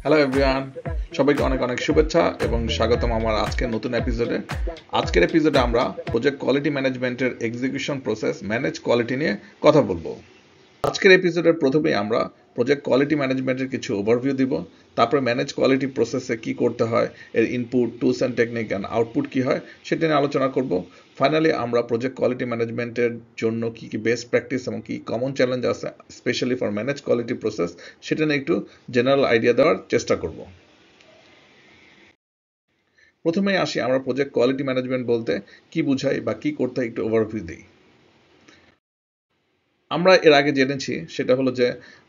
Hello everyone, সবাইকে অনেক অনেক শুভেচ্ছা এবং স্বাগতম আমার আজকের নতুন এপিসোডে। আজকের এপিসোডে আমরা প্রজেক্ট কোয়ালিটি ম্যানেজমেন্টের এক্সিকিউশন প্রসেস ম্যানেজ কোয়ালিটি নিয়ে কথা বলবো। আজকের এপিসোডের প্রথমেই আমরা প্রজেক্ট কোয়ালিটি ম্যানেজমেন্টের কিছু ওভারভিউ দিব, তারপরে ম্যানেজ কোয়ালিটি প্রসেসে কি করতে হয়, এর input, tools and technique and output কি হয় সেটা নিয়ে আলোচনা করব। ফাইনালি আমরা প্রজেক্ট কোয়ালিটি ম্যানেজমেন্টের জন্য কি কি বেস্ট প্র্যাকটিস এবং কি কমন চ্যালেঞ্জ আছে specially for manage quality process সেটা নিয়ে একটু জেনারেল আইডিয়া দেওয়ার চেষ্টা করব। প্রথমেই আসি আমরা প্রজেক্ট কোয়ালিটি ম্যানেজমেন্ট বলতে কি বুঝাই বা কি করতে হয় একটু ওভারভিউ দিই। আমরা এর আগে জেনেছি সেটা হলো যে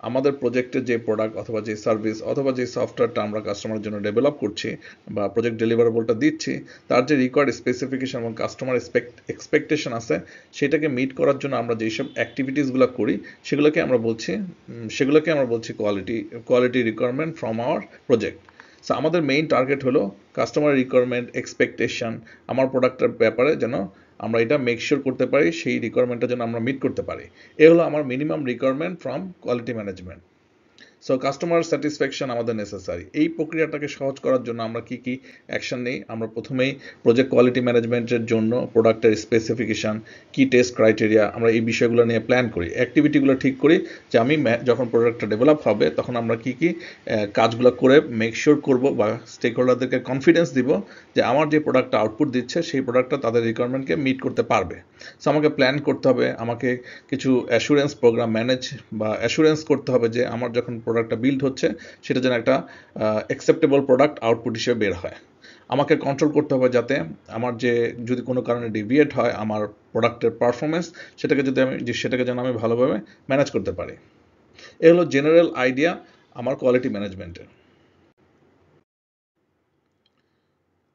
আমাদের প্রজেক্টের যে প্রোডাক্ট অথবা যে সার্ভিস অথবা যে সফটওয়্যারটা আমরা কাস্টমারের জন্য ডেভেলপ করছি বা প্রজেক্ট ডেলিভারেবলটা দিচ্ছি, তার যে রিকোয়ার্ড স্পেসিফিকেশন এবং কাস্টমার এক্সপেকটেশন আছে সেটাকে মিট করার জন্য আমরা যেসব অ্যাক্টিভিটিসগুলো করি সেগুলোকে আমরা বলছি quality requirement from our project. So আমাদের মেইন টার্গেট হলো কাস্টমার রিকোয়ারমেন্ট এক্সপেকটেশন আমার প্রোডাক্টের ব্যাপারে যেন আমরা এটা মেক শিওর করতে পারি, সেই রিকোয়ারমেন্টটা যেন আমরা মিট করতে পারি। এ হলো আমার minimum requirement from quality management. So customer satisfaction আমাদের নেসেসারি। এই প্রক্রিয়াটাকে সহজ করার জন্য আমরা কি কি অ্যাকশন নিই? আমরা প্রথমেই প্রজেক্ট কোয়ালিটি ম্যানেজমেন্টের জন্য প্রোডাক্টের স্পেসিফিকেশন, কি টেস্ট ক্রাইটেরিয়া, আমরা এই বিষয়গুলো নিয়ে প্ল্যান করি, অ্যাক্টিভিটিগুলো ঠিক করি যে আমি যখন প্রোডাক্টটা ডেভেলপ হবে তখন আমরা কি কি কাজগুলো করে মেক শিওর করব বা স্টেক হোল্ডারদেরকে কনফিডেন্স দিব যে আমার যে প্রোডাক্টটা আউটপুট দিচ্ছে সেই প্রোডাক্টটা তাদের রিকোয়ারমেন্টকে মিট করতে পারবে। সো আমাকে প্ল্যান করতে হবে, আমাকে কিছু অ্যাসুরেন্স প্রোগ্রাম ম্যানেজ বা অ্যাসুরেন্স করতে হবে যে আমার যখন প্রোডাক্টটা বিল্ড হচ্ছে সেটা যেন একটা অ্যাকসেপ্টেবল প্রোডাক্ট আউটপুট হিসেবে বের হয়। আমাকে কন্ট্রোল করতে হবে যাতে আমার যদি কোনো কারণে ডিভিয়েট হয় আমার প্রোডাক্টের পারফরমেন্স, সেটাকে যেন আমি ভালোভাবে ম্যানেজ করতে পারি। এ হলো জেনারেল আইডিয়া আমার কোয়ালিটি ম্যানেজমেন্টের।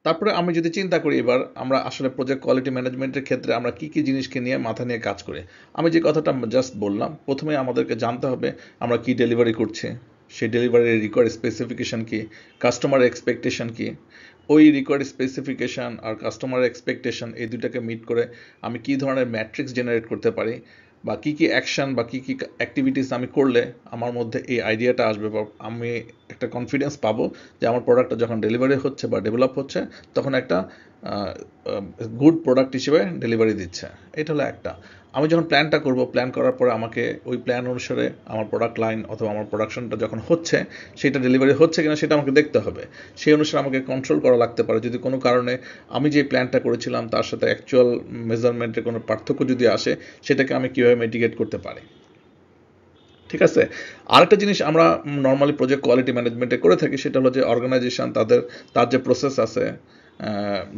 তারপরে আমি যদি চিন্তা করি এবার আমরা আসলে প্রজেক্ট কোয়ালিটি ম্যানেজমেন্টের ক্ষেত্রে আমরা কি কি জিনিসকে নিয়ে মাথা নিয়ে কাজ করি। আমি যে কথাটা জাস্ট বললাম, প্রথমে আমাদেরকে জানতে হবে আমরা কি ডেলিভারি করছি, সেই ডেলিভারির রিকোয়ার্ড স্পেসিফিকেশন কি, কাস্টমার এক্সপেকটেশন কি। ওই রিকোয়ার্ড স্পেসিফিকেশন আর কাস্টমার এক্সপেকটেশন এই দুটাকে মিট করে আমি কি ধরনের ম্যাট্রিক্স জেনারেট করতে পারি বা কি কি অ্যাকশন বা কি কি অ্যাক্টিভিটিস আমি করলে আমার মধ্যে এই আইডিয়াটা আসবে বা আমি একটা কনফিডেন্স পাবো যে আমার প্রোডাক্টটা যখন ডেলিভারি হচ্ছে বা ডেভেলপ হচ্ছে তখন একটা গুড প্রোডাক্ট হিসেবে ডেলিভারি দিচ্ছে। এটা হলো একটা। আমি যখন প্ল্যানটা করব, প্ল্যান করার পরে আমাকে ওই প্ল্যান অনুসারে আমার প্রোডাক্ট লাইন অথবা আমার প্রোডাকশনটা যখন হচ্ছে সেটা ডেলিভারি হচ্ছে কিনা সেটা আমাকে দেখতে হবে। সেই অনুসারে আমাকে কন্ট্রোল করা লাগতে পারে যদি কোনো কারণে আমি যে প্ল্যানটা করেছিলাম তার সাথে অ্যাকচুয়াল মেজারমেন্টের কোনো পার্থক্য যদি আসে, সেটাকে আমি কীভাবে মিটিগেট করতে পারি। ঠিক আছে। আরেকটা জিনিস আমরা নর্মালি প্রজেক্ট কোয়ালিটি ম্যানেজমেন্টে করে থাকি সেটা হলো যে অর্গানাইজেশন তার যে প্রসেস আছে,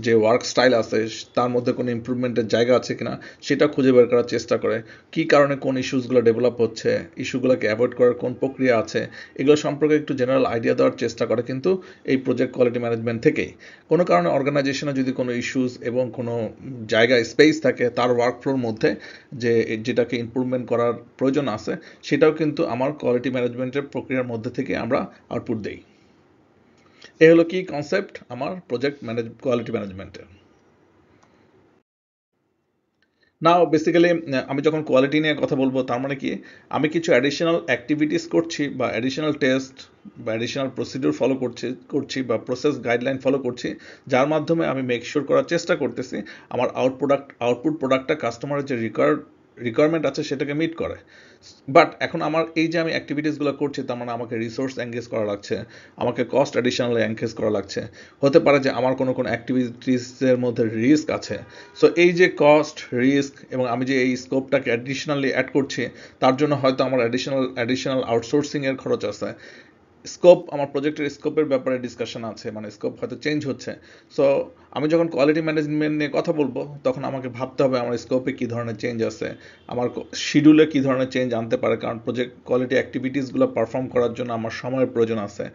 যে ওয়ার্ক স্টাইল আছে, তার মধ্যে কোনো ইমপ্রুভমেন্টের জায়গা আছে কিনা সেটা খুঁজে বের করার চেষ্টা করে। কি কারণে কোন ইস্যুসগুলো ডেভেলপ হচ্ছে, ইস্যুগুলোকে অ্যাভয়েড করার কোন প্রক্রিয়া আছে, এগুলো সম্পর্কে একটু জেনারেল আইডিয়া দেওয়ার চেষ্টা করে কিন্তু এই প্রজেক্ট কোয়ালিটি ম্যানেজমেন্ট থেকেই। কোনো কারণে অর্গানাইজেশনে যদি কোনো ইস্যুস এবং কোনো জায়গা স্পেস থাকে তার ওয়ার্কফ্লোর মধ্যে যেটাকে ইমপ্রুভমেন্ট করার প্রয়োজন আছে, সেটাও কিন্তু আমার কোয়ালিটি ম্যানেজমেন্টের প্রক্রিয়ার মধ্যে থেকে আমরা আউটপুট দেই। এ হলো কি কনসেপ্ট আমার প্রজেক্ট কোয়ালিটি ম্যানেজমেন্টের। নাও বেসিক্যালি আমি যখন কোয়ালিটি নিয়ে কথা বলবো তার মানে কি আমি কিছু অ্যাডিশনাল অ্যাক্টিভিটিস করছি বা অ্যাডিশনাল টেস্ট বা অ্যাডিশনাল প্রসিডিউর ফলো করছি বা প্রসেস গাইডলাইন ফলো করছি, যার মাধ্যমে আমি মেক শিওর করার চেষ্টা করতেছি আমার আউটপুট প্রোডাক্টটা কাস্টমারের যে রিকোয়ারমেন্ট আছে সেটাকে মিট করে। বাট এখন আমার এই যে আমি অ্যাক্টিভিটিসগুলো করছি তার মানে আমাকে রিসোর্স এঙ্গেজ করা লাগছে, আমাকে কস্ট অ্যাডিশনালি এঙ্গেজ করা লাগছে। হতে পারে যে আমার কোনো অ্যাক্টিভিটিসের মধ্যে রিস্ক আছে। সো এই যে কস্ট, রিস্ক এবং আমি যে এই স্কোপটাকে অ্যাডিশনালি অ্যাড করছি তার জন্য হয়তো আমার অ্যাডিশনাল আউটসোর্সিংয়ের খরচ আছে। আমার প্রজেক্টের স্কোপের ব্যাপারে ডিসকাশন আছে, মানে স্কোপ হয়তো চেঞ্জ হচ্ছে। সো আমি যখন কোয়ালিটি ম্যানেজমেন্ট নিয়ে কথা বলবো তখন আমাকে ভাবতে হবে আমার স্কোপে কী ধরনের চেঞ্জ আছে, আমার শিডিউলে কী ধরনের চেঞ্জ আনতে পারে, কারণ প্রজেক্ট কোয়ালিটি অ্যাক্টিভিটিসগুলো পারফর্ম করার জন্য আমার সময়ের প্রয়োজন আছে।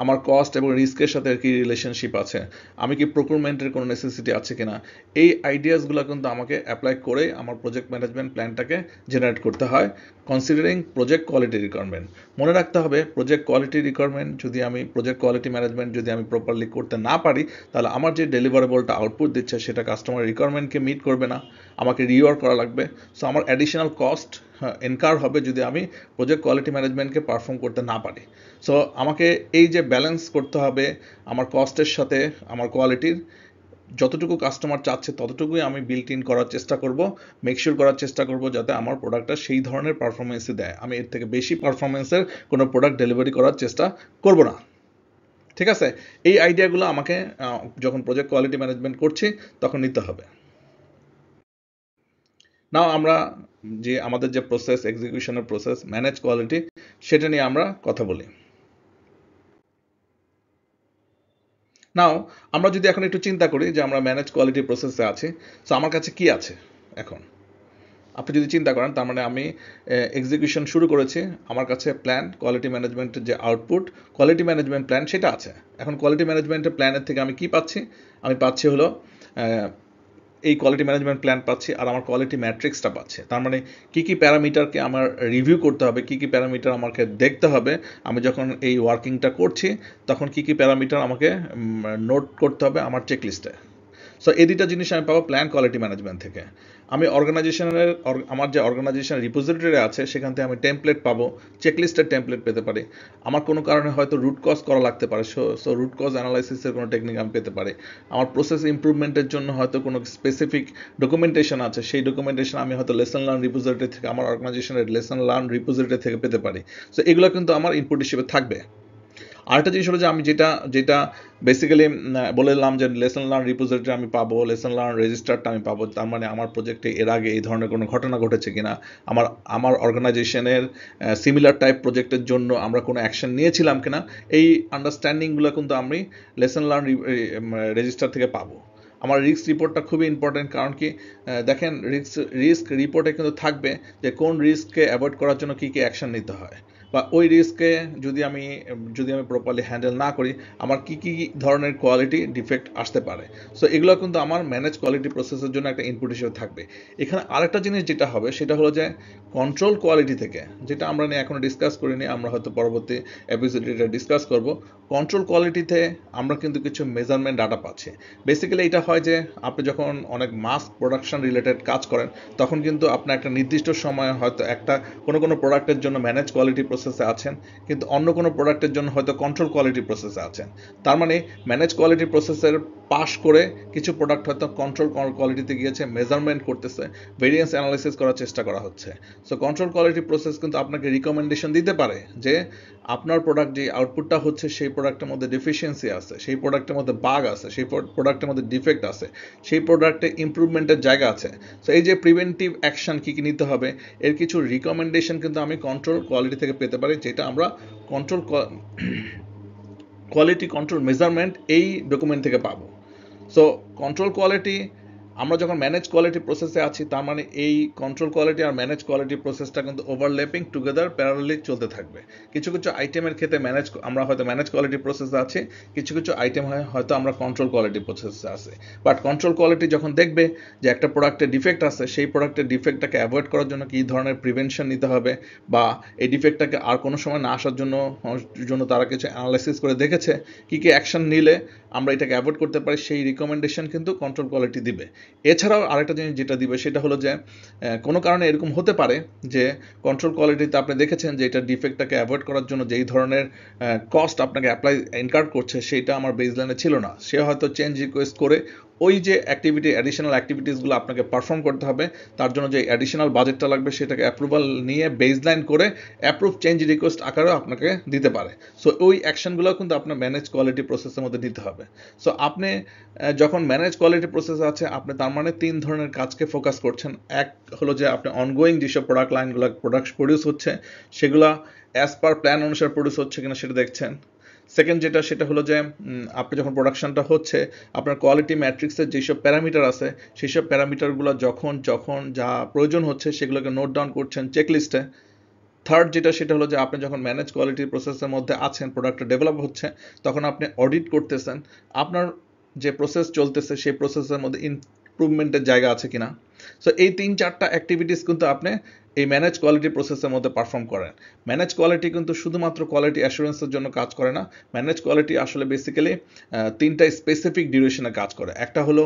আমার কস্ট এবং রিস্কের সাথে কী রিলেশনশিপ আছে, আমি কি প্রকুরমেন্টের কোনো নেসেসিটি আছে কিনা, এই আইডিয়াসগুলো কিন্তু আমাকে অ্যাপ্লাই করে আমার প্রজেক্ট ম্যানেজমেন্ট প্ল্যানটাকে জেনারেট করতে হয় কনসিডারিং প্রজেক্ট কোয়ালিটি রিকোয়ারমেন্ট। মনে রাখতে হবে প্রজেক্ট কোয়ালিটি রিকোয়ারমেন্ট যদি আমি প্রজেক্ট কোয়ালিটি ম্যানেজমেন্ট যদি আমি প্রপারলি করতে না পারি, তাহলে আমার যে ডেলিভারেবলটা আউটপুট দিচ্ছে সেটা কাস্টমার রিকোয়ারমেন্টকে মিট করবে না, আমাকে রিওয়ার্ক করা লাগবে। সো আমার অ্যাডিশনাল কস্ট এনকার হবে যদি আমি প্রজেক্ট কোয়ালিটি ম্যানেজমেন্টকে পারফর্ম করতে না পারি। সো আমাকে এই যে ব্যালেন্স করতে হবে আমার কস্টের সাথে আমার কোয়ালিটির, যতটুকু কাস্টমার চাচ্ছে ততটুকুই আমি বিল্ট ইন করার চেষ্টা করব, মেকশিওর করার চেষ্টা করব যাতে আমার প্রোডাক্টটা সেই ধরনের পারফরমেন্সই দেয়। আমি এর থেকে বেশি পারফরমেন্সের কোনো প্রোডাক্ট ডেলিভারি করার চেষ্টা করব না। ঠিক আছে, এই আইডিয়াগুলো আমাকে যখন প্রজেক্ট কোয়ালিটি ম্যানেজমেন্ট করছি তখন নিতে হবে। নাও আমরা যে আমাদের যে প্রসেস, এক্সিকিউশনের প্রসেস, ম্যানেজ কোয়ালিটি, সেটা নিয়ে আমরা কথা বলি। নাও আমরা যদি এখন একটু চিন্তা করি যে আমরা ম্যানেজ কোয়ালিটি প্রসেসে আছি, সো আমার কাছে কি আছে এখন। আপনি যদি চিন্তা করেন, তার মানে আমি এক্সিকিউশন শুরু করেছি, আমার কাছে প্ল্যান, কোয়ালিটি ম্যানেজমেন্টের যে আউটপুট, কোয়ালিটি ম্যানেজমেন্ট প্ল্যান সেটা আছে। এখন কোয়ালিটি ম্যানেজমেন্টের প্ল্যানের থেকে আমি কি পাচ্ছি? আমি পাচ্ছি হলো এই কোয়ালিটি ম্যানেজমেন্ট প্ল্যান পাচ্ছি, আর আমার কোয়ালিটি ম্যাট্রিক্সটা পাচ্ছি। তার মানে কী কী প্যারামিটারকে আমার রিভিউ করতে হবে, কী কী প্যারামিটার আমাকে দেখতে হবে আমি যখন এই ওয়ার্কিংটা করছি, তখন কী কী প্যারামিটার আমাকে নোট করতে হবে আমার চেকলিস্টে। সো এই দুইটা জিনিস আমি পাবো প্ল্যান কোয়ালিটি ম্যানেজমেন্ট থেকে। আমি অর্গানাইজেশনের আমার যে অর্গানাইজেশন রিপোজিটরি আছে সেখান থেকে আমি টেমপ্লেট পাবো, চেকলিস্টের টেমপ্লেট পেতে পারি। আমার কোনো কারণে হয়তো রুট কজ করা লাগতে পারে, সো রুট কজ অ্যানালাইসিসের কোনো টেকনিক আমি পেতে পারি। আমার প্রসেস ইমপ্রুভমেন্টের জন্য হয়তো কোনো স্পেসিফিক ডকুমেন্টেশন আছে, সেই ডকুমেন্টেশন আমি হয়তো লেসন লার্ন রিপোজিটরি থেকে, আমার অর্গানাইজেশনের লেসন লার্ন রিপোজিটরি থেকে পেতে পারি। সো এগুলো কিন্তু আমার ইনপুট হিসেবে থাকবে। আরেকটা জিনিস হলো যে আমি যেটা বেসিক্যালি বললাম যে লেসন লার্ন রিপোজিটরি আমি পাবো, লেসন লার্ন রেজিস্টারটা আমি পাবো, তার মানে আমার প্রজেক্টে এর আগে এই ধরনের কোনো ঘটনা ঘটেছে কিনা, আমার অর্গানাইজেশনের সিমিলার টাইপ প্রজেক্টের জন্য আমরা কোনো অ্যাকশন নিয়েছিলাম কিনা, এই আন্ডারস্ট্যান্ডিংগুলো কিন্তু আমি লেসন লার্ন রেজিস্টার থেকে পাবো। আমার রিস্ক রিপোর্টটা খুবই ইম্পর্টেন্ট, কারণ কি দেখেন রিস্ক রিপোর্টে কিন্তু থাকবে যে কোন রিস্ককে অ্যাভয়েড করার জন্য কী কী অ্যাকশন নিতে হয়, বা ওই রিস্ককে যদি আমি প্রপারলি হ্যান্ডেল না করি আমার কি কি ধরনের কোয়ালিটি ডিফেক্ট আসতে পারে। সো এগুলো কিন্তু আমার ম্যানেজ কোয়ালিটি প্রসেসের জন্য একটা ইনপুট হিসেবে থাকবে। এখানে আরেকটা জিনিস যেটা হবে সেটা হলো যে কন্ট্রোল কোয়ালিটি থেকে, যেটা আমরা নিয়ে এখনো ডিসকাস করিনি, আমরা হয়তো পরবর্তী এপিসোডে এটা ডিসকাস করব। কন্ট্রোল কোয়ালিটিতে আমরা কিন্তু কিছু মেজারমেন্ট ডাটা পাচ্ছি। বেসিক্যালি এটা হয় যে আপনি যখন অনেক মাস প্রোডাকশন রিলেটেড কাজ করেন, তখন কিন্তু আপনার একটা নির্দিষ্ট সময় হয়তো কোনো প্রোডাক্টের জন্য ম্যানেজ কোয়ালিটি প্রসেসে আছেন, কিন্তু অন্য কোনো প্রোডাক্টের জন্য হয়তো কন্ট্রোল কোয়ালিটি প্রসেসে আছেন। তার মানে ম্যানেজ কোয়ালিটি প্রসেসের পাস করে কিছু প্রোডাক্ট হয়তো কন্ট্রোল কোয়ালিটিতে গিয়েছে, মেজারমেন্ট করতেছে, ভেরিয়েন্স অ্যানালাইসিস করার চেষ্টা করা হচ্ছে। সো কন্ট্রোল কোয়ালিটি প্রসেস কিন্তু আপনাকে রিকমেন্ডেশন দিতে পারে যে আপনার প্রোডাক্ট যে আউটপুটটা হচ্ছে সেই প্রোডাক্টের মধ্যে ডেফিসিয়েন্সি আছে, সেই প্রোডাক্টের মধ্যে বাগ আছে, সেই প্রোডাক্টের মধ্যে ডিফেক্ট আছে, সেই প্রোডাক্টে ইমপ্রুভমেন্টের জায়গা আছে। সো এই যে প্রিভেন্টিভ অ্যাকশন কী কী নিতে হবে, এর কিছু রিকমেন্ডেশন কিন্তু আমি কন্ট্রোল কোয়ালিটি থেকে পেতে পারি, যেটা আমরা কোয়ালিটি কন্ট্রোল মেজারমেন্ট এই ডকুমেন্ট থেকে পাবো। সো কন্ট্রোল কোয়ালিটি, আমরা যখন ম্যানেজ কোয়ালিটি প্রসেসে আছি, তার মানে এই কন্ট্রোল কোয়ালিটি আর ম্যানেজ কোয়ালিটি প্রসেসটা কিন্তু ওভারল্যাপিং টুগেদার প্যারালালি চলতে থাকবে। কিছু কিছু আইটেমের ক্ষেত্রে আমরা হয়তো ম্যানেজ কোয়ালিটি প্রসেসে আছি, কিছু কিছু আইটেম হয়তো আমরা কন্ট্রোল কোয়ালিটি প্রসেসে আছে। বাট কন্ট্রোল কোয়ালিটি যখন দেখবে যে একটা প্রোডাক্টে ডিফেক্ট আছে, সেই প্রোডাক্টের ডিফেক্টটাকে অ্যাভয়েড করার জন্য কী ধরনের প্রিভেনশন নিতে হবে, বা এই ডিফেক্টটাকে আর কোনো সময় না আসার জন্য তারা কিছু অ্যানালাইসিস করে দেখেছে কী কী অ্যাকশন নিলে আমরা এটাকে অ্যাভয়েড করতে পারি, সেই রিকমেন্ডেশন কিন্তু কন্ট্রোল কোয়ালিটি দিবে। এছাড়াও আরেকটা জিনিস যেটা দিবে সেটা হলো যে কোনো কারণে এরকম হতে পারে যে কন্ট্রোল কোয়ালিটিতে আপনি দেখেছেন যে এটা ডিফেক্টটাকে অ্যাভয়েড করার জন্য যেই ধরনের কস্ট আপনাকে ইনকার করছে সেইটা আমার বেসলাইনে ছিল না, সে হয়তো চেঞ্জ রিকোয়েস্ট করে ওই যে অ্যাডিশনাল অ্যাক্টিভিটিসগুলো আপনাকে পারফর্ম করতে হবে, তার জন্য যে অ্যাডিশনাল বাজেটটা লাগবে সেটাকে অ্যাপ্রুভাল নিয়ে বেসলাইন করে অ্যাপ্রুভ চেঞ্জ রিকোয়েস্ট আকারেও আপনাকে দিতে পারে। সো ওই অ্যাকশনগুলো কিন্তু আপনার ম্যানেজ কোয়ালিটি প্রসেসের মধ্যে নিতে হবে। সো আপনি যখন ম্যানেজ কোয়ালিটি প্রসেস আছে, আপনি তার মানে 3 ধরনের কাজকে ফোকাস করছেন। এক হলো যে আপনি অনগোয়িং যেসব প্রোডাক্ট প্রডিউস হচ্ছে সেগুলা অ্যাজ পার প্ল্যান অনুসারে প্রডিউস হচ্ছে কিনা সেটা দেখছেন। সেকেন্ড সেটা হলো যে আপনি যখন প্রোডাকশনটা হচ্ছে, আপনার কোয়ালিটি ম্যাট্রিক্সের যেসব প্যারামিটার আছে সেই সব প্যারামিটারগুলো যখন যা প্রয়োজন হচ্ছে সেগুলোকে নোট ডাউন করছেন চেকলিস্টে। থার্ড সেটা হলো যে আপনি যখন ম্যানেজ কোয়ালিটি প্রসেসের মধ্যে আছেন, প্রোডাক্টটা ডেভেলপ হচ্ছে, তখন আপনি অডিট করতেছেন আপনার যে প্রসেস চলতেছে সেই প্রসেসের মধ্যে ইমপ্রুভমেন্টের জায়গা আছে কিনা। সো এই 3-4টা অ্যাক্টিভিটিস কিন্তু আপনি এই ম্যানেজ কোয়ালিটি প্রসেসের মধ্যে পারফর্ম করেন। ম্যানেজ কোয়ালিটি কিন্তু শুধুমাত্র কোয়ালিটি অ্যাসুরেন্সের জন্য কাজ করে না। ম্যানেজ কোয়ালিটি আসলে বেসিক্যালি 3টা স্পেসিফিক ডিউরেশনে কাজ করে। একটা হলো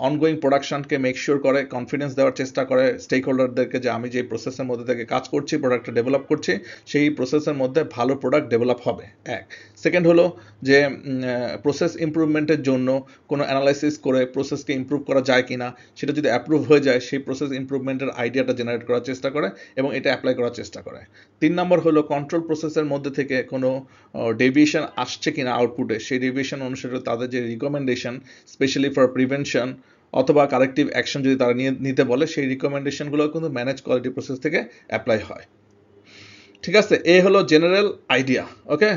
অনগোয়িং প্রোডাকশনকে মেক শিওর করে, কনফিডেন্স দেওয়ার চেষ্টা করে স্টেক হোল্ডারদেরকে যে আমি যে প্রসেসের মধ্যে থেকে কাজ করছি, প্রোডাক্টটা ডেভেলপ করছি, সেই প্রসেসের মধ্যে ভালো প্রোডাক্ট ডেভেলপ হবে। এক। সেকেন্ড হলো যে প্রসেস ইমপ্রুভমেন্টের জন্য কোনো অ্যানালাইসিস করে প্রসেসকে ইমপ্রুভ করা যায় কিনা, সেটা যদি অ্যাপ্রুভ হয়ে যায় সেই প্রসেস ইমপ্রুভমেন্টের আইডিয়াটা জেনারেট করার চেষ্টা করে এবং এটা অ্যাপ্লাই করার চেষ্টা করে। 3 নম্বর হলো কন্ট্রোল প্রসেসের মধ্যে থেকে কোনো ডেভিয়েশন আসছে কিনা আউটপুটে, সেই ডেভিয়েশন অনুসারে তাদের যে রিকমেন্ডেশন স্পেশালি ফর প্রিভেনশন অথবা কারেক্টিভ অ্যাকশন যদি তারা নিতে বলে, সেই রিকমেন্ডেশনগুলো কিন্তু ম্যানেজ কোয়ালিটি প্রসেস থেকে অ্যাপ্লাই হয়। ঠিক আছে, এই হলো জেনারেল আইডিয়া। ওকে,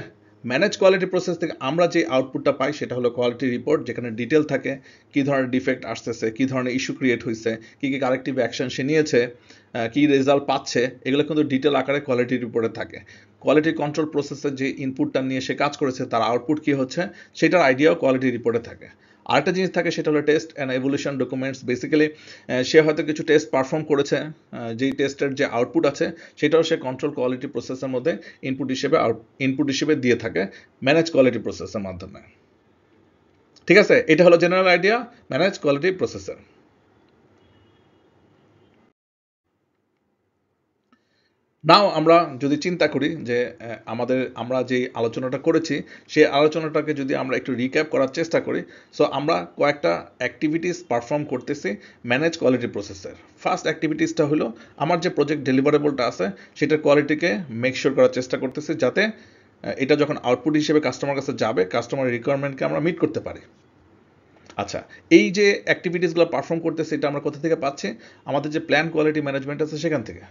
ম্যানেজ কোয়ালিটি প্রসেস থেকে আমরা যে আউটপুটটা পাই সেটা হলো কোয়ালিটি রিপোর্ট, যেখানে ডিটেল থাকে কী ধরনের ডিফেক্ট আসতেছে, কী ধরনের ইস্যু ক্রিয়েট হয়েছে, কী কী কারেক্টিভ অ্যাকশন সে নিয়েছে, কী রেজাল্ট পাচ্ছে, এগুলো কিন্তু ডিটেল আকারে কোয়ালিটি রিপোর্টে থাকে। কোয়ালিটি কন্ট্রোল প্রসেসের যে ইনপুটটা নিয়ে সে কাজ করেছে তার আউটপুট কী হচ্ছে সেটার আইডিয়াও কোয়ালিটি রিপোর্টে থাকে। আরেকটা জিনিস থাকে সেটা হলো test and evaluation documents. Basically সে হয়তো কিছু টেস্ট পারফর্ম করেছে, যেই টেস্টের যে আউটপুট আছে সেটাও সে কন্ট্রোল কোয়ালিটি প্রসেসের মধ্যে ইনপুট হিসেবে দিয়ে থাকে ম্যানেজ কোয়ালিটি প্রসেসের মাধ্যমে। ঠিক আছে, এটা হলো জেনারেল আইডিয়া ম্যানেজ কোয়ালিটি প্রসেসের। নাও আমরা যদি চিন্তা করি যে আমরা যে আলোচনাটা করেছি সেই আলোচনাটাকে যদি আমরা একটু রিক্যাপ করার চেষ্টা করি, সো আমরা কয়েকটা অ্যাক্টিভিটিস পারফর্ম করতেছি ম্যানেজ কোয়ালিটি প্রসেসের। ফার্স্ট অ্যাক্টিভিটিসটা হলো আমার যে প্রজেক্ট ডেলিভারেবলটা আছে সেটার কোয়ালিটিকে মেক শিওর করার চেষ্টা করতেছি, যাতে এটা যখন আউটপুট হিসেবে কাস্টমার কাছে যাবে কাস্টমারের রিকোয়ারমেন্টকে আমরা মিট করতে পারি। আচ্ছা, এই যে অ্যাক্টিভিটিসগুলো পারফর্ম করতেছি এটা আমরা কোথা থেকে পাচ্ছি? আমাদের যে প্ল্যান কোয়ালিটি ম্যানেজমেন্ট আছে সেখান থেকে।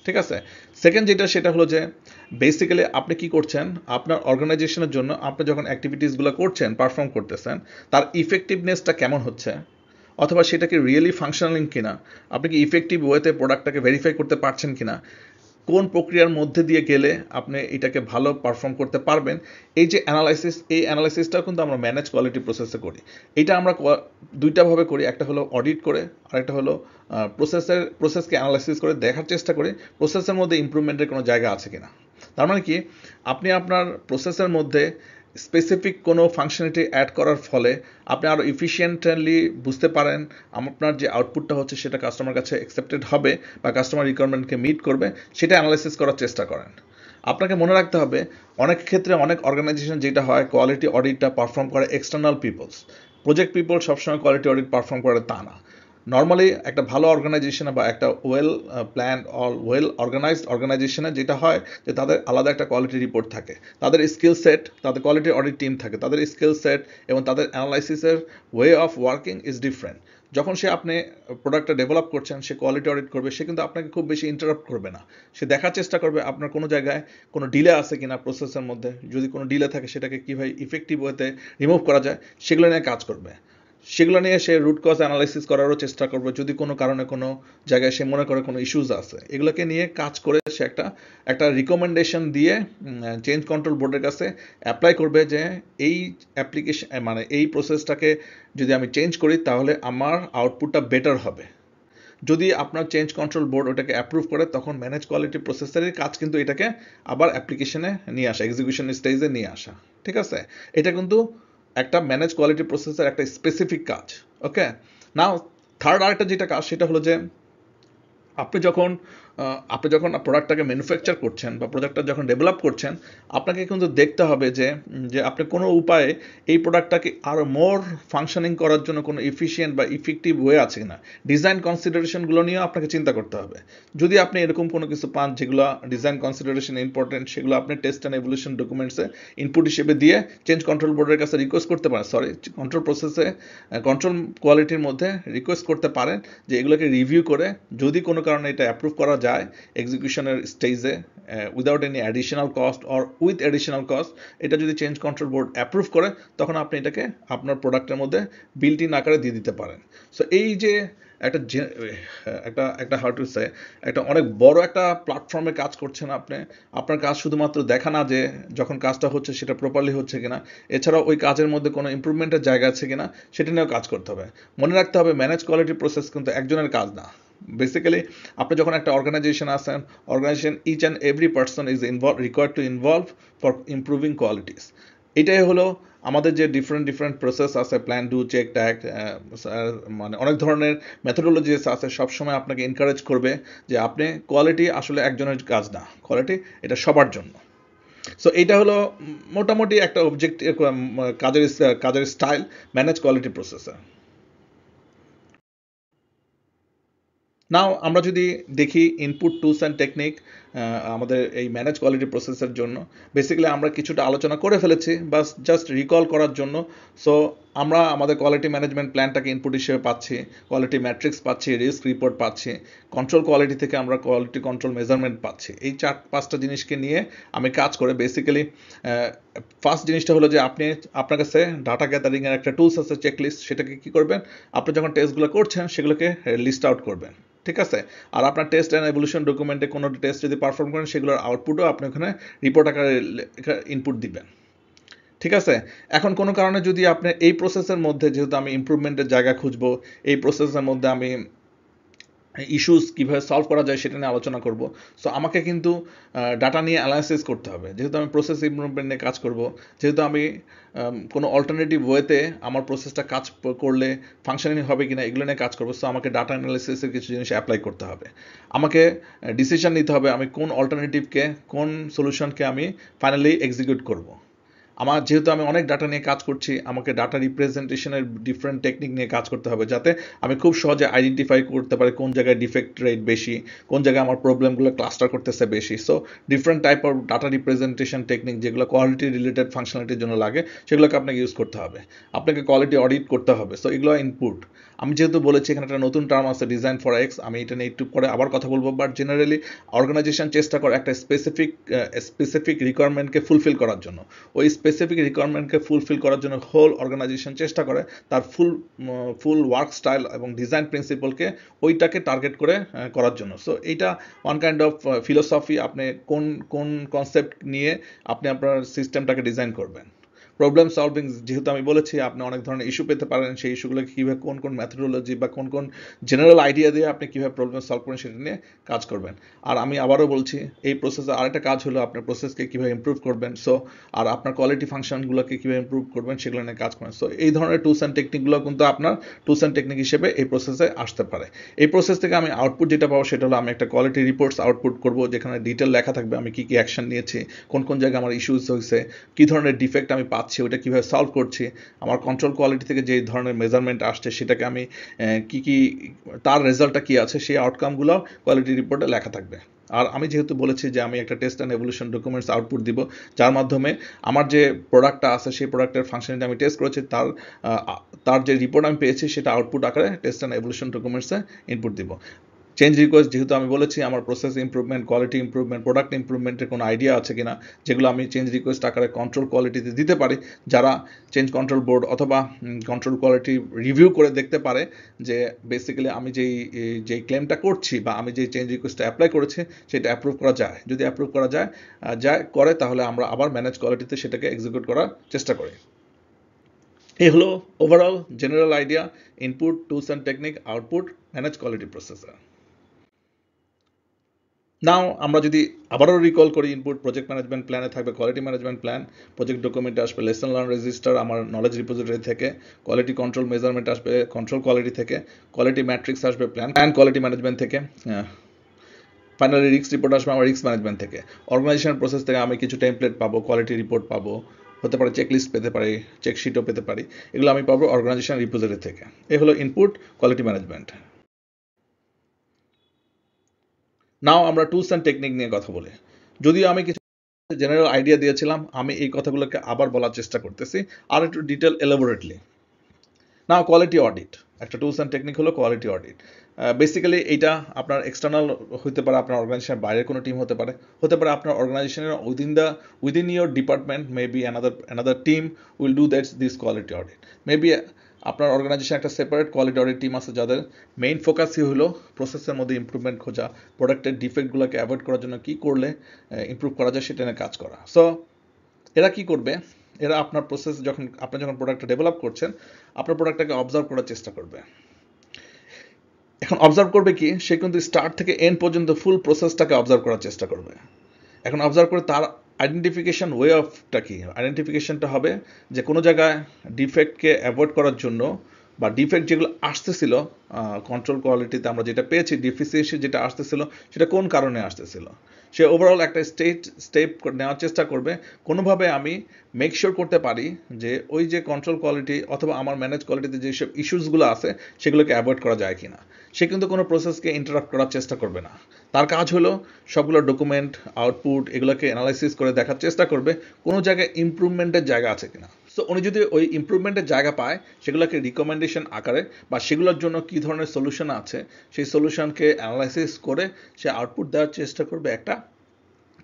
ঠিক আছে, সেকেন্ড যেটা সেটা হলো যে বেসিক্যালি আপনি কি করছেন আপনার অর্গানাইজেশনের জন্য, আপনি যখন অ্যাক্টিভিটিসগুলো করছেন পারফর্ম করতেছেন তার ইফেক্টিভনেসটা কেমন হচ্ছে, অথবা সেটা কি রিয়েলি ফাংশনালিং কিনা, আপনি কি ইফেক্টিভ ওয়েতে প্রোডাক্টটাকে ভেরিফাই করতে পারছেন কিনা, কোন প্রক্রিয়ার মধ্যে দিয়ে গেলে আপনি এটাকে ভালো পারফর্ম করতে পারবেন, এই যে অ্যানালাইসিস, এই অ্যানালাইসিসটাও কিন্তু আমরা ম্যানেজ কোয়ালিটি প্রসেসে করি। এটা আমরা দুইটাভাবে করি, একটা হলো অডিট করে আর একটা হলো প্রসেসকে অ্যানালাইসিস করে দেখার চেষ্টা করি প্রসেসের মধ্যে ইমপ্রুভমেন্টের কোনো জায়গা আছে কিনা। তার মানে কি, আপনি আপনার প্রসেসের মধ্যে স্পেসিফিক কোনো ফাংশনালিটি অ্যাড করার ফলে আপনি আরও ইফিশিয়েন্টলি বুঝতে পারেন আপনার যে আউটপুটটা হচ্ছে সেটা কাস্টমার কাছে অ্যাকসেপ্টেড হবে বা কাস্টমার রিকোয়ারমেন্টকে মিট করবে, সেটা অ্যানালাইসিস করার চেষ্টা করেন। আপনাকে মনে রাখতে হবে অনেক ক্ষেত্রে অনেক অর্গানাইজেশন যেটা হয় কোয়ালিটি অডিটটা পারফর্ম করে এক্সটার্নাল পিপলস, প্রজেক্ট পিপল সবসময় কোয়ালিটি অডিট পারফর্ম করে তা না। নর্মালি একটা ভালো অর্গানাইজেশনে বা একটা well planned or well organised অর্গানাইজেশনে যেটা হয় যে তাদের আলাদা একটা কোয়ালিটি রিপোর্ট থাকে, তাদের স্কিল সেট, তাদের কোয়ালিটি অডিট টিম থাকে, তাদের স্কিল সেট এবং তাদের অ্যানালাইসিসের way of working is different. যখন আপনি প্রোডাক্টটা ডেভেলপ করছেন সে কোয়ালিটি অডিট করবে, সে কিন্তু আপনাকে খুব বেশি ইন্টারাপ্ট করবে না, সে দেখার চেষ্টা করবে আপনার কোনো জায়গায় কোনো ডিলে আছে কিনা প্রসেসের মধ্যে, যদি কোনো ডিলে থাকে সেটাকে কীভাবে ইফেক্টিভ ওয়েতে রিমুভ করা যায় সেগুলো নিয়ে কাজ করবে। সেগুলো নিয়ে সে রুট কজ অ্যানালাইসিস করারও চেষ্টা করবে, যদি কোনো কারণে কোনো জায়গায় সে মনে করে কোনো ইস্যুস আছে, এগুলোকে নিয়ে কাজ করে সে একটা রিকমেন্ডেশন দিয়ে চেঞ্জ কন্ট্রোল বোর্ডের কাছে অ্যাপ্লাই করবে যে এই অ্যাপ্লিকেশন মানে এই প্রসেসটাকে যদি আমি চেঞ্জ করি তাহলে আমার আউটপুটটা বেটার হবে। যদি আপনার চেঞ্জ কন্ট্রোল বোর্ড ওটাকে অ্যাপ্রুভ করে তখন ম্যানেজ কোয়ালিটি প্রসেসরের কাজ কিন্তু এটাকে আবার অ্যাপ্লিকেশনে নিয়ে আসা, এক্সিকিউশন স্টেজে নিয়ে আসা। ঠিক আছে, এটা কিন্তু একটা ম্যানেজ কোয়ালিটি প্রসেসের একটা স্পেসিফিক কাজ। ওকে, নাও থার্ড আরেকটা যেটা কাজ সেটা হলো যে আপনি যখন প্রোডাক্টটাকে ম্যানুফ্যাকচার করছেন বা প্রোডাক্টটা যখন ডেভেলপ করছেন, আপনাকে কিন্তু দেখতে হবে যে আপনি কোনো উপায়ে এই প্রোডাক্টটাকে আরও মোর ফাংশনিং করার জন্য কোনো এফিশিয়েন্ট বা ইফেক্টিভ ওয়ে আছে কিনা, ডিজাইন কনসিডারেশনগুলো নিয়েও আপনাকে চিন্তা করতে হবে। যদি আপনি এরকম কোনো কিছু পান যেগুলো ডিজাইন কনসিডারেশন ইম্পর্টেন্ট, সেগুলো আপনি টেস্ট অ্যান্ড এভলিউশন ডকুমেন্টসে ইনপুট হিসেবে দিয়ে চেঞ্জ কন্ট্রোল বোর্ডের কাছে রিকোয়েস্ট করতে পারেন, কন্ট্রোল কোয়ালিটির মধ্যে রিকোয়েস্ট করতে পারেন যে এগুলোকে রিভিউ করে যদি কোনো কারণে এটা অ্যাপ্রুভ করা যায় এক্সিকিউশনের স্টেজে without any additional cost or with additional cost, এটা যদি চেঞ্জ কন্ট্রোল বোর্ড অ্যাপ্রুভ করে তখন আপনি এটাকে আপনার প্রোডাক্টের মধ্যে বিল্ট ইন আকারে দিয়ে দিতে পারেন। সো এই যে একটা একটা একটা হাউ টু সে একটা অনেক বড় একটা প্ল্যাটফর্মে কাজ করছেন আপনি। আপনার কাজ শুধুমাত্র দেখা না যে যখন কাজটা হচ্ছে সেটা প্রপারলি হচ্ছে কিনা, এছাড়াও ওই কাজের মধ্যে কোনো ইমপ্রুভমেন্টের জায়গা আছে কিনা সেটা নিয়েও কাজ করতে হবে। মনে রাখতে হবে ম্যানেজ কোয়ালিটি প্রসেস কিন্তু একজনের কাজ না। বেসিক্যালি আপনি যখন একটা অর্গানাইজেশন আছেন, organisation each and every person is required to involve for improving qualities. এটাই হলো আমাদের যে ডিফারেন্ট ডিফারেন্ট প্রসেস আছে, প্ল্যান, ডু, চেক, ট্যাগ, মানে অনেক ধরনের মেথোডোলজিস আছে, সবসময় আপনাকে এনকারেজ করবে যে আপনি কোয়ালিটি আসলে একজনের কাজ না, কোয়ালিটি এটা সবার জন্য। সো এইটা হলো মোটামুটি একটা অবজেক্ট কাজের কাজের স্টাইল ম্যানেজ কোয়ালিটি প্রসেসে। নাও আমরা যদি দেখি ইনপুট টুলস অ্যান্ড টেকনিক আমাদের এই ম্যানেজ কোয়ালিটি প্রসেসের জন্য, বেসিক্যালি আমরা কিছুটা আলোচনা করে ফেলেছি, বাস জাস্ট রিকল করার জন্য। সো আমরা আমাদের কোয়ালিটি ম্যানেজমেন্ট প্ল্যানটাকে ইনপুট হিসেবে পাচ্ছি, কোয়ালিটি ম্যাট্রিক্স পাচ্ছি, রিস্ক রিপোর্ট পাচ্ছি, কন্ট্রোল কোয়ালিটি থেকে আমরা কোয়ালিটি কন্ট্রোল মেজারমেন্ট পাচ্ছি। এই 4-5টা জিনিসকে নিয়ে আমি কাজ করে বেসিক্যালি ফার্স্ট জিনিসটা হলো যে আপনার কাছে ডাটা গ্যাদারিংয়ের একটা টুলস আছে, চেকলিস্ট। সেটাকে কী করবেন, আপনি যখন টেস্টগুলো করছেন সেগুলোকে লিস্ট আউট করবেন, ঠিক আছে? আর আপনার টেস্ট অ্যান্ড এভলিউশন ডকুমেন্টে কোনো টেস্ট যদি পারফর্ম করেন সেগুলোর আউটপুটও আপনি ওখানে রিপোর্ট আকারে ইনপুট দিবেন, ঠিক আছে? এখন কোনো কারণে যদি আপনি এই প্রসেসের মধ্যে, যেহেতু আমি ইমপ্রুভমেন্টের জায়গা খুঁজবো, এই প্রসেসের মধ্যে আমি ইস্যুস কীভাবে সলভ করা যায় সেটা নিয়ে আলোচনা করব। সো আমাকে কিন্তু ডাটা নিয়ে অ্যানালাইসিস করতে হবে। যেহেতু আমি প্রসেস ইমপ্রুভমেন্ট নিয়ে কাজ করব, যেহেতু আমি কোনো অল্টারনেটিভ ওয়েতে আমার প্রসেসটা কাজ করলে ফাংশনিং হবে কিনা এগুলো নিয়ে কাজ করবো। সো আমাকে ডাটা অ্যানালাইসিসের কিছু জিনিস অ্যাপ্লাই করতে হবে। আমাকে ডিসিশন নিতে হবে আমি কোন অল্টারনেটিভকে, কোন সলিউশনকে আমি ফাইনালি এক্সিকিউট করব। যেহেতু আমি অনেক ডাটা নিয়ে কাজ করছি, আমাকে ডাটা রিপ্রেজেন্টেশনের ডিফারেন্ট টেকনিক নিয়ে কাজ করতে হবে, যাতে আমি খুব সহজে আইডেন্টিফাই করতে পারি কোন জায়গায় ডিফেক্ট রেট বেশি, কোন জায়গায় আমার প্রবলেমগুলো ক্লাস্টার করতেছে বেশি। So different type of data representation technique যেগুলো কোয়ালিটি রিলেটেড ফাংশনালিটির জন্য লাগে সেগুলোকে আপনাকে ইউজ করতে হবে। আপনাকে কোয়ালিটি অডিট করতে হবে। সো এগুলো ইনপুট। আমি যেহেতু বলেছি এখানে একটা নতুন টার্ম আছে ডিজাইন ফর এক্স, আমি এটা নিয়ে একটু পরে আবার কথা বলবো। বাট জেনারেলি অর্গানাইজেশন চেষ্টা করে একটা স্পেসিফিক রিকোয়ারমেন্টকে ফুলফিল করার জন্য। ওই স্পেসিফিক রিকোয়ারমেন্টকে ফুলফিল করার জন্য হোল অর্গানাইজেশন চেষ্টা করে তার ফুল ওয়ার্ক স্টাইল এবং ডিজাইন প্রিন্সিপালকে ওইটাকে টার্গেট করে করার জন্য। সো এইটা ওয়ান কাইন্ড অফ ফিলোসফি, আপনি কোন কোন কনসেপ্ট নিয়ে আপনি আপনার সিস্টেমটাকে ডিজাইন করবেন। প্রবলেম সলভিং, যেহেতু আমি বলেছি আপনি অনেক ধরনের ইস্যু পেতে পারেন, সেই ইস্যুগুলোকে কীভাবে কোন কোন ম্যাথোডোলজি বা কোন কোন জেনারেল আইডিয়া দিয়ে আপনি কীভাবে প্রবলেম সলভ করেন সেটা নিয়ে কাজ করবেন। আর আমি আবারও বলছি এই প্রসেসে আরেকটা কাজ হলো আপনার প্রসেসকে কীভাবে ইমপ্রুভ করবেন। সো আর আপনার কোয়ালিটি ফাংশনগুলোকে কীভাবে ইমপ্রুভ করবেন সেগুলো নিয়ে কাজ করেন। সো এই ধরনের টুলস অ্যান্ড টেকনিকগুলো কিন্তু আপনার টুলস অ্যান্ড টেকনিক হিসেবে এই প্রসেসে আসতে পারে। এই প্রসেস থেকে আমি আউটপুট যেটা পাবো সেটা হলো আমি একটা কোয়ালিটি রিপোর্টস আউটপুট করবো, যেখানে ডিটেল লেখা থাকবে আমি কী কী অ্যাকশন নিয়েছি, কোন কোন জায়গায় আমার ইস্যুস হয়েছে, কী ধরনের ডিফেক্ট আমি পাচ্ছি, ওটা কীভাবে সলভ করছি, আমার কন্ট্রোল কোয়ালিটি থেকে যে ধরনের মেজারমেন্ট আসছে সেটাকে আমি কি কি তার রেজাল্টটা কী আছে সেই আউটকামগুলো কোয়ালিটি রিপোর্টে লেখা থাকবে। আর আমি যেহেতু বলেছি যে আমি একটা test and evaluation documents output দিব, যার মাধ্যমে আমার যে প্রোডাক্টটা আছে সেই প্রোডাক্টের ফাংশনটা আমি টেস্ট করেছি তার যে রিপোর্ট আমি পেয়েছি সেটা আউটপুট আকারে টেস্ট অ্যান্ড এভলিউশন ডকুমেন্টসে ইনপুট দিব। চেঞ্জ রিকোয়েস্ট, যেহেতু আমি বলেছি আমার process improvement, quality improvement, product ইমপ্রুভমেন্টের কোনো আইডিয়া আছে কিনা, যেগুলো আমি চেঞ্জ রিকোয়েস্ট আকারে কন্ট্রোল কোয়ালিটিতে দিতে পারি। যারা চেঞ্জ কন্ট্রোল বোর্ড অথবা কন্ট্রোল কোয়ালিটি রিভিউ করে দেখতে পারে যে বেসিক্যালি আমি যেই ক্লেমটা করছি বা আমি যেই চেঞ্জ রিকোয়েস্টটা অ্যাপ্লাই করেছি সেটা অ্যাপ্রুভ করা যায়। যদি অ্যাপ্রুভ করা করে তাহলে আমরা আবার ম্যানেজ কোয়ালিটিতে সেটাকে এক্সিকিউট করার চেষ্টা করি। এই হলো overall general idea, input, tools and technique, output, manage quality processor. Now আমরা যদি আবারও রিকল করি, ইনপুট প্রজেক্ট ম্যানেজমেন্ট প্ল্যানে থাকবে কোয়ালিটি ম্যানেজমেন্ট প্ল্যান, প্রজেক্ট ডকুমেন্টে আসবে লেসন লার্ন রেজিস্টার আমার নলেজ রিপোজিটরি থেকে, কোয়ালিটি কন্ট্রোল মেজারমেন্ট আসবে কন্ট্রোল কোয়ালিটি থেকে, কোয়ালিটি ম্যাট্রিক্স আসবে প্ল্যান কোয়ালিটি ম্যানেজমেন্ট থেকে, ফাইনালি রিস্ক রিপোর্ট আসবে আমার রিস্ক ম্যানেজমেন্ট থেকে। অর্গানাইজেশন প্রসেস থেকে আমি কিছু টেমপ্লেট পাবো, কোয়ালিটি রিপোর্ট পাবো, হতে পারে চেকলিস্ট পেতে পারি, চেকশিটও পেতে পারি, এগুলো আমি পাবো অর্গানাইজেশন রিপোজিটরি থেকে। এই হলো ইনপুট কোয়ালিটি ম্যানেজমেন্ট। নাও আমরা টুলস অ্যান্ড টেকনিক নিয়ে কথা বলি। যদিও আমি কিছু জেনারেল আইডিয়া দিয়েছিলাম, আমি এই কথাগুলোকে আবার বলার চেষ্টা করতেছি আর একটু ডিটেল এলাবোরেটলি। নাও কোয়ালিটি অডিট, একটা টুলস অ্যান্ড টেকনিক হলো কোয়ালিটি অডিট। বেসিক্যালি এইটা আপনার এক্সটার্নাল হতে পারে, আপনার অর্গানাইজেশনের বাইরের কোনো টিম হতে পারে আপনার অর্গানাইজেশনের within your department, maybe another team will do this quality audit. Maybe আপনার অর্গানাইজেশন একটা সেপারেট কোয়ালিটি অডিট টিম আছে যাদের মেইন ফোকাসই হলো প্রসেসের মধ্যে ইমপ্রুভমেন্ট খোঁজা, প্রোডাক্টের ডিফেক্টগুলোকে অ্যাভয়েড করার জন্য কী করলে ইমপ্রুভ করা যায় সেটা নিয়ে কাজ করা। সো এরা কি করবে, এরা আপনার প্রসেস আপনি যখন প্রোডাক্টটা ডেভেলপ করছেন, আপনার প্রোডাক্টটাকে অবজার্ভ করার চেষ্টা করবে। এখন অবজার্ভ করবে কি, সে কিন্তু স্টার্ট থেকে এন্ড পর্যন্ত ফুল প্রসেসটাকে অবজার্ভ করার চেষ্টা করবে। এখন অবজার্ভ করে তার আইডেন্টিফিকেশন ওয়ে অফটা কি, আইডেন্টিফিকেশনটা হবে যে কোনো জায়গায় ডিফেক্টকে অ্যাভয়েড করার জন্য বা ডিফেক্ট যেগুলো আসতেছিল কন্ট্রোল কোয়ালিটিতে আমরা যেটা পেয়েছি, ডিফিসিয়েন্সি যেটা আসতেছিল সেটা কোন কারণে আসতেছিল। সে ওভারঅল একটা স্টেপ নেওয়ার চেষ্টা করবে, কোনোভাবে আমি মেক শিওর করতে পারি যে ওই যে কন্ট্রোল কোয়ালিটি অথবা আমার ম্যানেজ কোয়ালিটিতে যেসব ইস্যুসগুলো আছে সেগুলোকে অ্যাভয়েড করা যায় কিনা। সে কিন্তু কোনো প্রসেসকে ইন্টারাপ্ট করার চেষ্টা করবে না। তার কাজ হলো সবগুলো ডকুমেন্ট, আউটপুট এগুলোকে অ্যানালাইসিস করে দেখার চেষ্টা করবে কোনো জায়গায় ইমপ্রুভমেন্টের জায়গা আছে কিনা। সো উনি যদি ওই ইমপ্রুভমেন্টের জায়গা পায়, সেগুলোকে রিকমেন্ডেশন আকারে বা সেগুলোর জন্য কী ধরনের সলিউশন আছে সেই সলিউশনকে অ্যানালাইসিস করে সে আউটপুট দেওয়ার চেষ্টা করবে একটা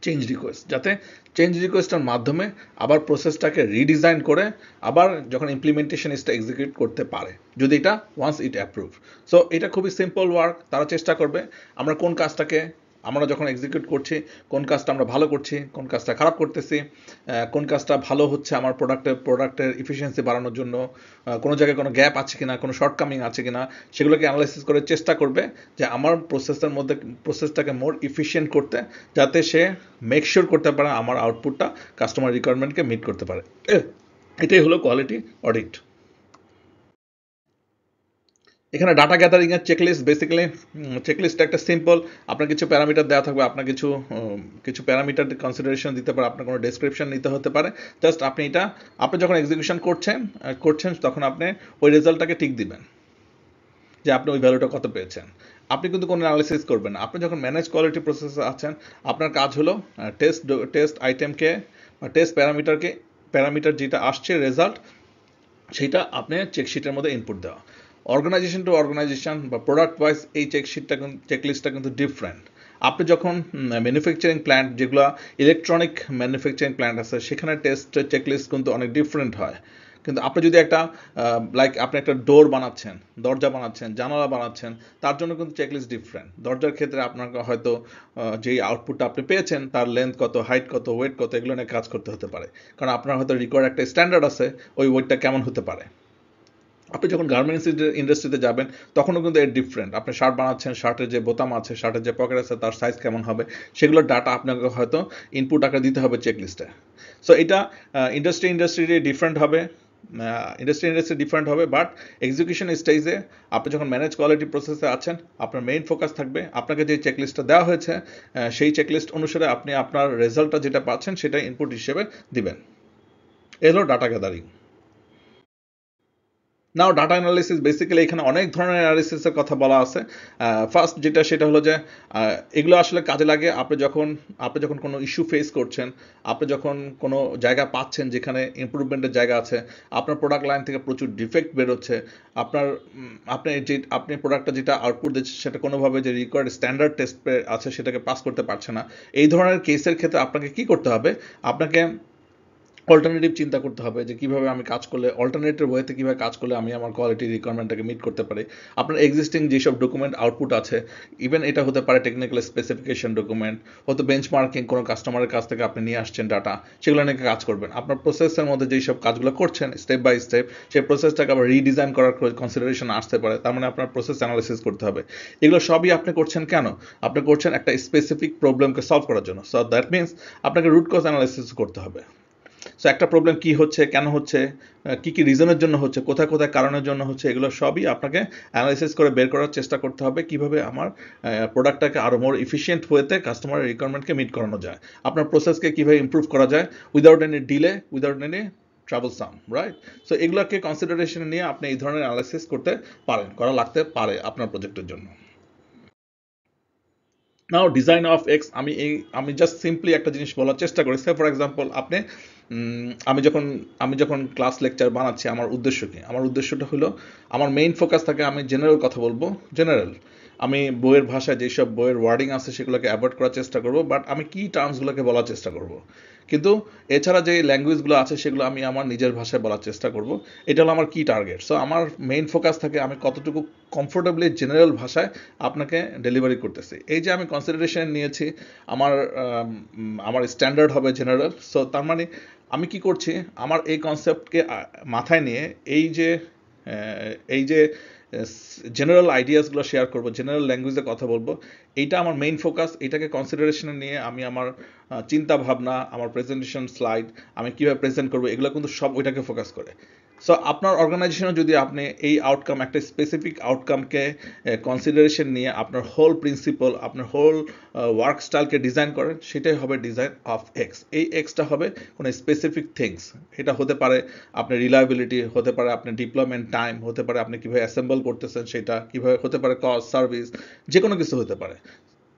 চেঞ্জ রিকোয়েস্ট, যাতে চেঞ্জ রিকোয়েস্টের মাধ্যমে আবার প্রসেসটাকে রিডিজাইন করে আবার যখন ইমপ্লিমেন্টেশন ইসটা এক্সিকিউট করতে পারে, যদি এটা ওয়ান্স ইট অ্যাপ্রুভ। সো এটা খুবই সিম্পল ওয়ার্ক। তারা চেষ্টা করবে আমরা কোন কাজটাকে আমরা যখন এক্সিকিউট করছি, কোন কাজটা আমরা ভালো করছি, কোন কাজটা খারাপ করতেছি, কোন কাজটা ভালো হচ্ছে আমার প্রোডাক্টের ইফিসিয়েন্সি বাড়ানোর জন্য, কোনো জায়গায় কোনো গ্যাপ আছে কিনা, কোনো শর্টকামিং আছে কিনা, সেগুলোকে অ্যানালাইসিস করে চেষ্টা করবে যে আমার প্রসেসটাকে মোর ইফিশিয়েন্ট করতে, যাতে সে মেক শিওর করতে পারে আমার আউটপুটটা কাস্টমার রিকোয়ারমেন্টকে মিট করতে পারে। এটাই হলো কোয়ালিটি অডিট। এখানে ডাটা গ্যাদারিং এর চেকলিস্ট, বেসিক্যালি চেকলিস্টটা একটা সিম্পল, আপনার কিছু প্যারামিটার দেওয়া থাকবে, আপনার কিছু প্যারামিটার কনসিডারেশন দিতে পারে, আপনার কোনো ডেসক্রিপশন নিতে হতে পারে। জাস্ট আপনি যখন এক্সিকিউশন করছেন তখন আপনি ওই রেজাল্টটাকে টিক দিবেন যে আপনি ওই ভ্যালুটা কত পেয়েছেন। আপনি কিন্তু কোনো অ্যানালিসিস করবেন না। আপনি যখন ম্যানেজ কোয়ালিটি প্রসেসে আছেন, আপনার কাজ হলো টেস্ট আইটেমকে বা টেস্ট প্যারামিটার যেটা আসছে রেজাল্ট, সেটা আপনি চেকশিটের মধ্যে ইনপুট দেওয়া। অর্গানাইজেশন টু অর্গানাইজেশন বা প্রোডাক্ট ওয়াইজ এই চেকলিস্টটা কিন্তু ডিফারেন্ট। আপনি যখন ম্যানুফ্যাকচারিং প্ল্যান্ট, যেগুলো ইলেকট্রনিক ম্যানুফ্যাকচারিং প্ল্যান্ট আছে, সেখানে চেকলিস্ট কিন্তু অনেক ডিফারেন্ট হয়। কিন্তু আপনি যদি আপনি একটা ডোর বানাচ্ছেন, দরজা বানাচ্ছেন, জানালা বানাচ্ছেন, তার জন্য কিন্তু চেকলিস্ট ডিফারেন্ট। দরজার ক্ষেত্রে আপনাকে হয়তো যেই আউটপুটটা আপনি পেয়েছেন তার লেন্থ কত, হাইট কত, ওয়েট কত, এগুলো নিয়ে কাজ করতে হতে পারে, কারণ আপনার হয়তো রিকোয়ার্ড একটা স্ট্যান্ডার্ড আছে, ওই ওয়েটটা কেমন হতে পারে। আপনি যখন গার্মেন্টস ইন্ডাস্ট্রিতে যাবেন তখনও কিন্তু এর ডিফারেন্ট। আপনি শার্ট বানাচ্ছেন, শার্টের যে বোতাম আছে, শার্টের যে পকেট আছে, তার সাইজ কেমন হবে, সেগুলোর ডাটা আপনাকে হয়তো ইনপুট আকারে দিতে হবে চেকলিস্টে। সো এটা ইন্ডাস্ট্রি ডিফারেন্ট হবে, বাট এক্সিকিউশন স্টেজে আপনি যখন ম্যানেজ কোয়ালিটি প্রসেসে আছেন, আপনার মেইন ফোকাস থাকবে আপনাকে যে চেকলিস্টটা দেওয়া হয়েছে, সেই চেকলিস্ট অনুসারে আপনি আপনার রেজাল্টটা যেটা পাচ্ছেন সেটা ইনপুট হিসেবে দিবেন। এলো ডাটা গ্যাদারিং। নাও ডাটা অ্যানালিসিস, বেসিক্যালি এখানে অনেক ধরনের অ্যানালিসিসের কথা বলা আছে। ফার্স্ট সেটা হলো যে এগুলো আসলে কাজে লাগে আপনি যখন কোনো ইস্যু ফেস করছেন, আপনি যখন কোনো জায়গা পাচ্ছেন যেখানে ইমপ্রুভমেন্টের জায়গা আছে, আপনার প্রোডাক্ট লাইন থেকে প্রচুর ডিফেক্ট বেরোচ্ছে, আপনি প্রোডাক্টটা যেটা আউটপুট দিচ্ছেন সেটা কোনোভাবে যে রিকোয়ার্ড স্ট্যান্ডার্ড টেস্ট আছে সেটাকে পাস করতে পারছে না। এই ধরনের কেসের ক্ষেত্রে আপনাকে কি করতে হবে, আপনাকে অল্টারনেটিভ চিন্তা করতে হবে যে কীভাবে আমি কাজ করলে, অল্টারনেটিভ ওয়েতে কীভাবে কাজ করলে আমি আমার কোয়ালিটি রিকোয়ারমেন্টটাকে মিট করতে পারি। আপনার এক্সিস্টিং যেসব ডকুমেন্ট আউটপুট আছে, ইভেন এটা হতে পারে টেকনিক্যাল স্পেসিফিকেশন ডকুমেন্ট, হয়তো বেঞ্চমার্কিং কোনো কাস্টমারের কাছ থেকে আপনি নিয়ে আসছেন ডাটা, সেগুলো নিয়ে কাজ করবেন। আপনার প্রসেসের মধ্যে যেই সব কাজগুলো করছেন স্টেপ বাই স্টেপ, সেই প্রসেসটাকে আবার রিডিজাইন করার কনসিডারেশন আসতে পারে, তার মানে আপনার প্রসেস অ্যানালিসিস করতে হবে। এগুলো সবই আপনি করছেন কেন, আপনি করছেন একটা স্পেসিফিক প্রবলেমকে সলভ করার জন্য। সো দ্যাট মিনস আপনাকে রুট কজ অ্যানালিসিস করতে হবে। সো একটা প্রবলেম কি হচ্ছে, কেন হচ্ছে, কি রিজনের জন্য হচ্ছে, কোথায় কারণের জন্য হচ্ছে, এগুলো সবই আপনাকে অ্যানালাইসিস করে বের করার চেষ্টা করতে হবে কিভাবে আমার প্রোডাক্টটাকে আরও মোর এফিশিয়েন্ট ওয়েতে কাস্টমারের রিকোয়ারমেন্টকে মিট করানো যায়, আপনার প্রসেসকে কীভাবে ইমপ্রুভ করা যায় without any delay, without any troublesome, right. So এগুলোকে কনসিডারেশনে নিয়ে আপনি এই ধরনের অ্যানালাইসিস করা লাগতে পারে আপনার প্রজেক্টের জন্য। নাও ডিজাইন অফ এক্স, আমি জাস্ট সিম্পলি একটা জিনিস বলার চেষ্টা করি। সে ফর এক্সাম্পল আমি যখন ক্লাস লেকচার বানাচ্ছি, আমার উদ্দেশ্যটা হলো, আমার মেইন ফোকাস থাকে, আমি জেনারেল কথা বলবো, জেনারেল আমি বইয়ের ভাষায় যেসব বইয়ের ওয়ার্ডিং আছে সেগুলোকে অ্যাভয়েড করার চেষ্টা করব, বাট আমি কি টার্মসগুলোকে বলার চেষ্টা করব। কিন্তু এছাড়া যে ল্যাঙ্গুয়েজগুলো আছে সেগুলো আমি আমার নিজের ভাষায় বলার চেষ্টা করব। এটা হলো আমার কি টার্গেট। সো আমার মেইন ফোকাস থাকে আমি কতটুকু কমফোর্টেবলি জেনারেল ভাষায় আপনাকে ডেলিভারি করতেছি। এই যে আমি কনসিডারেশন নিয়েছি আমার আমার স্ট্যান্ডার্ড হবে জেনারেল। সো তার মানে আমি কি করছি, আমার এই কনসেপ্টকে মাথায় নিয়ে এই যে জেনারেল আইডিয়াসগুলো শেয়ার করবো, জেনারেল ল্যাঙ্গুয়েজে কথা বলবো, এইটা আমার মেইন ফোকাস। এটাকে কনসিডারেশনে নিয়ে আমি আমার চিন্তা ভাবনা, আমার প্রেজেন্টেশন স্লাইড, আমি কীভাবে প্রেজেন্ট করবো, এগুলো কিন্তু সব ওইটাকে ফোকাস করে। সো আপনার অর্গানাইজেশনে যদি আপনি এই আউটকাম, একটা স্পেসিফিক আউটকামকে কনসিডারেশন নিয়ে আপনার হোল প্রিন্সিপাল, আপনার হোল ওয়ার্ক স্টাইলকে ডিজাইন করেন, সেটাই হবে ডিজাইন অফ এক্স। এই এক্সটা হবে কোনো স্পেসিফিক থিংস। এটা হতে পারে আপনার রিলায়েবিলিটি, হতে পারে আপনার ডিপ্লয়মেন্ট টাইম, হতে পারে আপনি কীভাবে অ্যাসেম্বল করতেছেন সেটা, কীভাবে হতে পারে কস্ট, সার্ভিস, যে কোনো কিছু হতে পারে।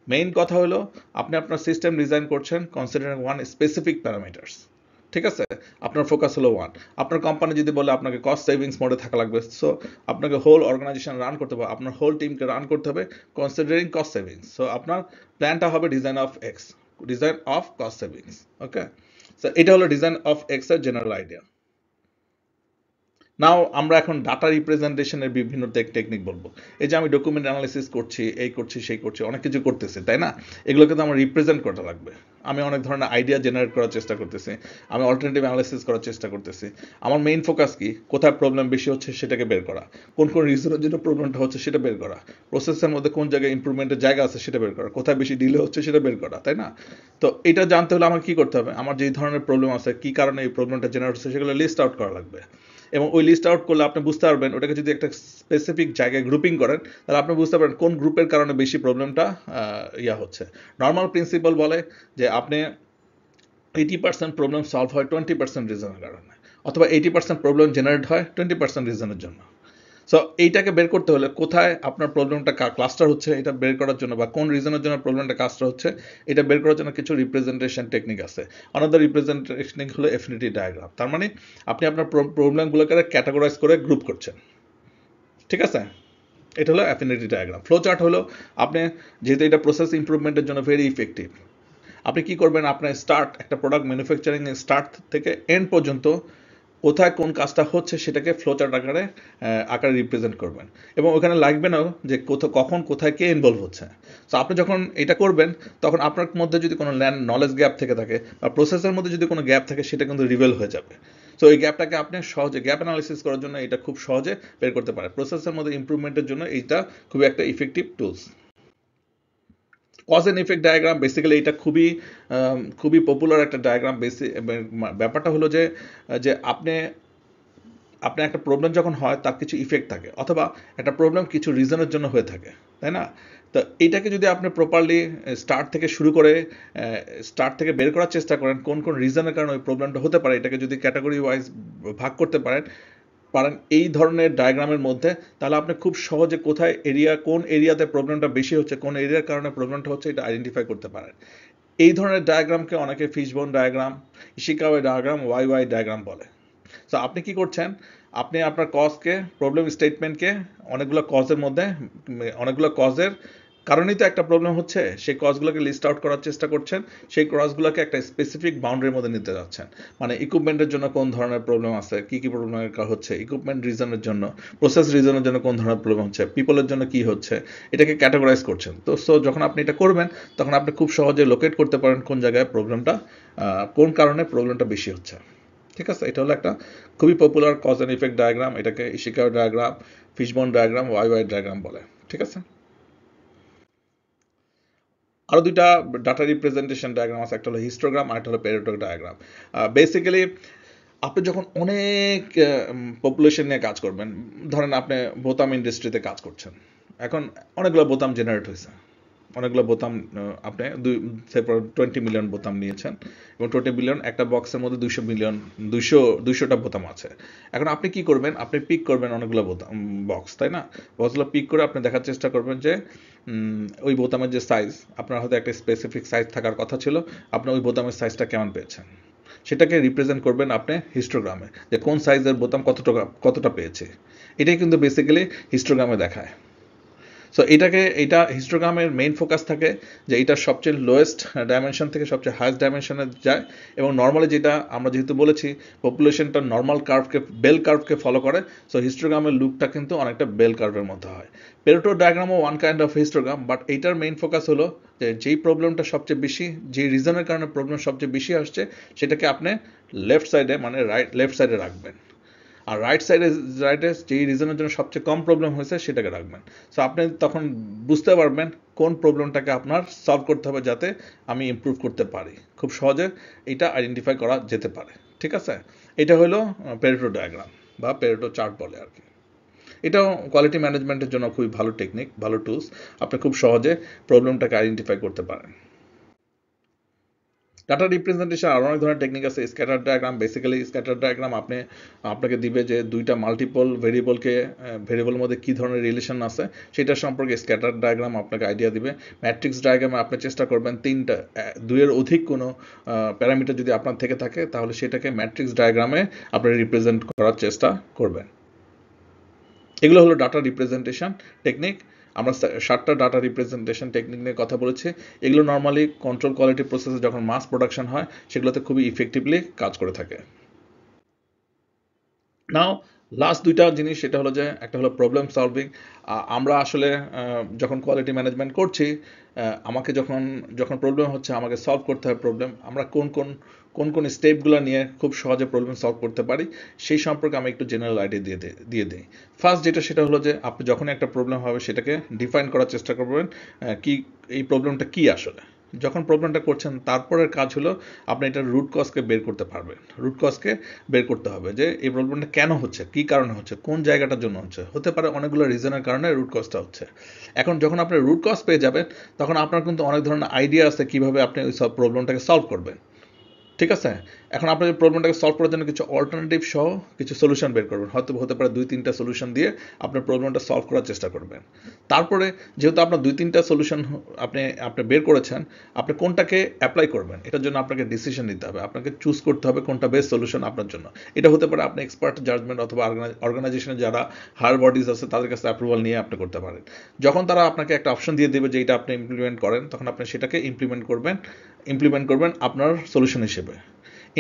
মেইন কথা হলো আপনি আপনার সিস্টেম ডিজাইন করছেন কনসিডারিং ওয়ান স্পেসিফিক প্যারামিটার্স। ঠিক আছে, আপনার ফোকাস হলো ওয়ান। আপনার কোম্পানি যদি বলে আপনাকে কস্ট সেভিংস মোডে থাকা লাগবে, সো আপনাকে হোল অর্গানাইজেশন রান করতে হবে, আপনার হোল টিমকে রান করতে হবে কনসিডারিং কস্ট সেভিংস। সো আপনার প্ল্যানটা হবে design of x, design of cost savings. Okay, so এটা হলো ডিজাইন অফ এক্স এর জেনারেল আইডিয়া। নাও আমরা এখন ডাটা রিপ্রেজেন্টেশনের বিভিন্ন টেকনিক বলবো। এই যে আমি ডকুমেন্ট অ্যানালিসিস করছি, এই করছি, সেই করছি, অনেক কিছু করতেছি, তাই না? এগুলোকে তো আমার রিপ্রেজেন্ট করা লাগবে। আমি অনেক ধরনের আইডিয়া জেনারেট করার চেষ্টা করতেছি, আমি অল্টারনেটিভ অ্যানালিসিস করার চেষ্টা করতেছি। আমার মেইন ফোকাস কি, কোথায় প্রবলেম বেশি হচ্ছে সেটাকে বের করা, কোন কোন রিজনের জন্য প্রবলেমটা হচ্ছে সেটা বের করা, প্রসেসের মধ্যে কোন জায়গায় ইমপ্রুভমেন্টের জায়গা আছে সেটা বের করা, কোথায় বেশি ডিলে হচ্ছে সেটা বের করা, তাই না? তো এটা জানতে হলে আমার কি করতে হবে, আমার যেই ধরনের প্রবলেম আছে, কি কারণে এই প্রবলেমটা জেনারেট হচ্ছে, সেগুলো লিস্ট আউট করা লাগবে। এবং ওই লিস্ট আউট করলে আপনি বুঝতে পারবেন, ওটাকে যদি একটা স্পেসিফিক জায়গায় গ্রুপিং করেন, তাহলে আপনি বুঝতে পারেন কোন গ্রুপের কারণে বেশি প্রবলেমটা হচ্ছে। নর্মাল প্রিন্সিপাল বলে যে আপনি 80% প্রবলেম সলভ হয় 20% রিজনের কারণে, অথবা 80% প্রবলেম জেনারেট হয় 20% রিজনের জন্য। সো এইটাকে বের করতে হলে কোথায় আপনার প্রবলেমটা ক্লাস্টার হচ্ছে এটা বের করার জন্য, বা কোন রিজনের জন্য প্রবলেমটা ক্লাস্টার হচ্ছে এটা বের করার জন্য কিছু রিপ্রেজেন্টেশন টেকনিক আছে। অনাদার রিপ্রেজেন্টেশন টেকনিক হলো এফিনিটি ডায়াগ্রাম। তার মানে আপনি আপনার প্রবলেমগুলোকে ক্যাটাগরাইজ করে গ্রুপ করছেন। ঠিক আছে, এটা হলো অ্যাফিনিটি ডায়াগ্রাম। ফ্লো চার্ট হলো আপনি, যেহেতু এটা প্রসেস ইমপ্রুভমেন্টের জন্য ভেরি ইফেক্টিভ, আপনি কি করবেন, আপনার একটা প্রোডাক্ট ম্যানুফ্যাকচারিং স্টার্ট থেকে এন্ড পর্যন্ত কোথায় কোন কাজটা হচ্ছে সেটাকে ফ্লোচার্ট আকারে রিপ্রেজেন্ট করবেন, এবং ওখানে লাগবে না যে কখন কোথায় কে ইনভলভ হচ্ছে। সো আপনি যখন এটা করবেন তখন আপনার মধ্যে যদি কোনো নলেজ গ্যাপ থেকে থাকে বা প্রসেসের মধ্যে যদি কোনো গ্যাপ থাকে সেটা কিন্তু রিভেল হয়ে যাবে। সো এই গ্যাপটাকে আপনি সহজে, গ্যাপ অ্যানালিসিস করার জন্য এটা খুব সহজে বের করতে পারে। প্রসেসের মধ্যে ইমপ্রুভমেন্টের জন্য এইটা খুবই একটা effective tools. Cause and effect diagram, basically এটা খুবই পপুলার একটা ডায়াগ্রাম। ব্যাপারটা হলো যে যে আপনি একটা প্রবলেম যখন হয় তার কিছু ইফেক্ট থাকে, অথবা একটা প্রবলেম কিছু রিজনের জন্য হয়ে থাকে, তাই না? তো এইটাকে যদি আপনি প্রপারলি স্টার্ট থেকে বের করার চেষ্টা করেন কোন কোন রিজনের কারণে ওই প্রবলেমটা হতে পারে, এটাকে যদি ক্যাটাগরি ওয়াইজ ভাগ করতে পারেন এই ধরনের ডায়াগ্রামের মধ্যে, তাহলে আপনি খুব সহজে কোন এরিয়াতে প্রবলেমটা বেশি হচ্ছে, কোন এরিয়ার কারণে প্রবলেমটা হচ্ছে, এটা আইডেন্টিফাই করতে পারেন। এই ধরনের ডায়াগ্রামকে অনেকে fishbone diagram, Ishikawa diagram, Y diagram বলে। সো আপনি কি করছেন, আপনি আপনার কজকে, প্রবলেম স্টেটমেন্টকে অনেকগুলো কজের কারণেই তো একটা প্রবলেম হচ্ছে, সেই কজগুলোকে লিস্ট আউট করার চেষ্টা করছেন, সেই কজগুলোকে একটা স্পেসিফিক বাউন্ডারির মধ্যে নিতে যাচ্ছেন। মানে ইকুইপমেন্টের জন্য কোন ধরনের প্রবলেম আছে, কি কি প্রবলেম হচ্ছে, ইকুইপমেন্ট রিজনের জন্য, প্রসেস রিজনের জন্য কোন ধরনের প্রবলেম হচ্ছে, পিপলের জন্য কি হচ্ছে, এটাকে ক্যাটাগরাইজ করছেন। তো সো যখন আপনি এটা করবেন তখন আপনি খুব সহজে লোকেট করতে পারেন কোন জায়গায় প্রবলেমটা, কোন কারণে প্রবলেমটা বেশি হচ্ছে। ঠিক আছে, এটা হলো একটা খুবই popular cause and effect diagram. এটাকে Ishikawa diagram, fishbone diagram, Y diagram বলে। ঠিক আছে, আরও দুইটা ডাটা রিপ্রেজেন্টেশন ডায়াগ্রাম আছে, একটা হলো হিস্টোগ্রাম আর একটা হলো প্যারেটো ডায়াগ্রাম। বেসিক্যালি আপনি যখন অনেক পপুলেশন নিয়ে কাজ করবেন, ধরেন আপনি বোতাম ইন্ডাস্ট্রিতে কাজ করছেন, এখন অনেকগুলো বোতাম জেনারেট হয়েছে, অনেকগুলো বোতাম, আপনি 20 মিলিয়ন বোতাম নিয়েছেন, এবং 20 মিলিয়ন একটা বক্সের মধ্যে 200টা বোতাম আছে। এখন আপনি কি করবেন, আপনি পিক করবেন অনেকগুলো বোতাম বক্স, তাই না? বক্সগুলো পিক করে আপনি দেখার চেষ্টা করবেন যে ওই বোতামের যে সাইজ, আপনার হয়তো একটা স্পেসিফিক সাইজ থাকার কথা ছিল, আপনি ওই বোতামের সাইজটা কেমন পেয়েছেন সেটাকে রিপ্রেজেন্ট করবেন আপনি হিস্টোগ্রামে, যে কোন সাইজের বোতাম কতটা পেয়েছে। এটাই কিন্তু বেসিক্যালি হিস্টোগ্রামে দেখায়। সো এটা হিস্টোগ্রামের মেইন ফোকাস থাকে যে এটা সবচেয়ে লোয়েস্ট ডাইমেনশন থেকে সবচেয়ে হাইয়েস্ট ডাইমেনশনে যায়, এবং নর্মালি যেটা আমরা যেহেতু বলেছি পপুলেশনটা নর্মাল কার্ভকে বেল কার্ভকে ফলো করে, সো হিস্টোগ্রামের লুকটা কিন্তু অনেকটা বেল কার্ভের মধ্যে হয়। পেরেটো ডায়াগ্রামও one kind of histogram, but এইটার মেইন ফোকাস হলো যে যেই প্রবলেমটা সবচেয়ে বেশি, যেই রিজনের কারণে প্রবলেম সবচেয়ে বেশি আসছে সেটাকে আপনি লেফট সাইডে মানে লেফট সাইডে রাখবেন, আর রাইটে যেই রিজনের জন্য সবচেয়ে কম প্রবলেম হয়েছে সেটাকে রাখবেন। সো আপনি তখন বুঝতে পারবেন কোন প্রবলেমটাকে আপনার সলভ করতে হবে যাতে আমি ইমপ্রুভ করতে পারি। খুব সহজে এটা আইডেন্টিফাই করা যেতে পারে। ঠিক আছে, এটা হলো পেরেটো ডায়াগ্রাম বা পেরেটো চার্ট বলে আর কি। এটাও কোয়ালিটি ম্যানেজমেন্টের জন্য খুবই ভালো টেকনিক, ভালো টুলস, আপনি খুব সহজে প্রবলেমটাকে আইডেন্টিফাই করতে পারেন। ডাটা রিপ্রেজেন্টেশন আরও অনেক ধরনের টেকনিক আছে। Scatter diagram, basically scatter diagram আপনাকে দিবে যে দুইটা মাল্টিপল ভেরিয়েবলের মধ্যে কী ধরনের রিলেশন আছে সেটা সম্পর্কে স্ক্যাটার ডায়াগ্রাম আপনাকে আইডিয়া দিবে। ম্যাট্রিক্স ডায়াগ্রামে আপনি চেষ্টা করবেন দুইয়ের অধিক কোনো প্যারামিটার যদি আপনার থেকে থাকে তাহলে সেটাকে ম্যাট্রিক্স ডায়াগ্রামে আপনি রিপ্রেজেন্ট করার চেষ্টা করবেন। এগুলো হলো ডাটা রিপ্রেজেন্টেশন টেকনিক। আমরা 7টা ডাটা রিপ্রেজেন্টেশন টেকনিক নিয়ে কথা বলেছি। এগুলো নর্মালি কন্ট্রোল কোয়ালিটি প্রসেসে যখন মাস প্রোডাকশন হয় সেগুলোতে খুবই ইফেক্টিভলি কাজ করে থাকে। নাও লাস্ট দুইটা জিনিস, সেটা হলো যে একটা হলো প্রবলেম সলভিং। আমরা আসলে যখন কোয়ালিটি ম্যানেজমেন্ট করছি, আমাকে যখন প্রবলেম হচ্ছে আমাকে সলভ করতে হয় প্রবলেম, আমরা কোন স্টেপগুলো নিয়ে খুব সহজে প্রবলেম সলভ করতে পারি সেই সম্পর্কে আমি একটু জেনারেল আইডিয়া দিয়ে দিই। ফার্স্ট সেটা হলো যে আপনি যখন একটা প্রবলেম হবে সেটাকে ডিফাইন করার চেষ্টা করবেন, এই প্রবলেমটা কি আসলে। যখন প্রবলেমটা করছেন তারপরের কাজ হলো আপনি এটার রুট কজকে বের করতে পারবেন। রুট কজকে বের করতে হবে যে এই প্রবলেমটা কেন হচ্ছে, কী কারণে হচ্ছে, কোন জায়গাটার জন্য হচ্ছে। হতে পারে অনেকগুলো রিজনের কারণে রুট কজটা হচ্ছে। এখন যখন আপনি রুট কজ পেয়ে যাবেন তখন আপনার কিন্তু অনেক ধরনের আইডিয়া আছে কীভাবে আপনি ওই সব প্রবলেমটাকে সলভ করবেন। ঠিক আছে, এখন আপনি প্রবলেমটাকে সলভ করার জন্য কিছু অল্টারনেটিভ সহ কিছু সলিউশন বের করবেন। হয়তো হতে পারে 2-3টা সলিউশন দিয়ে আপনার প্রবলেমটা সলভ করার চেষ্টা করবেন। তারপরে যেহেতু আপনার 2-3টা সলিউশন আপনি বের করেছেন, আপনি কোনটাকে অ্যাপ্লাই করবেন এটার জন্য আপনাকে ডিসিশন নিতে হবে, আপনাকে চুজ করতে হবে কোনটা বেস্ট সলিউশন আপনার জন্য। এটা হতে পারে আপনি এক্সপার্ট জাজমেন্ট অথবা অর্গানাইজেশনে যারা হায়ার বডিজ আছে তাদের কাছে অ্যাপ্রুভাল নিয়ে আপনি করতে পারেন। যখন তারা আপনাকে একটা অপশন দিয়ে দেবে যে এটা আপনি ইমপ্লিমেন্ট করেন, তখন আপনি সেটাকে ইমপ্লিমেন্ট করবেন আপনার সলিউশন হিসেবে।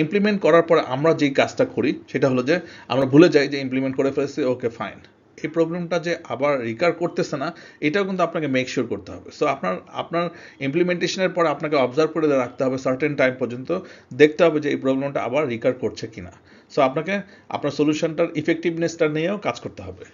ইমপ্লিমেন্ট করার পরে আমরা যেই কাজটা করি সেটা হলো যে আমরা ভুলে যাই যে ইমপ্লিমেন্ট করে ফেলেছি, ওকে ফাইন। এই প্রবলেমটা যে আবার রিকার করতেছে না এটাও কিন্তু আপনাকে মেক শিওর করতে হবে। সো আপনার ইমপ্লিমেন্টেশনের পর আপনাকে অবজার্ভ করে রাখতে হবে সার্টেন টাইম পর্যন্ত, দেখতে হবে যে এই প্রবলেমটা আবার রিকার করছে কিনা। সো আপনাকে আপনার সলিউশনটার ইফেক্টিভনেসটা নিয়েও কাজ করতে হবে।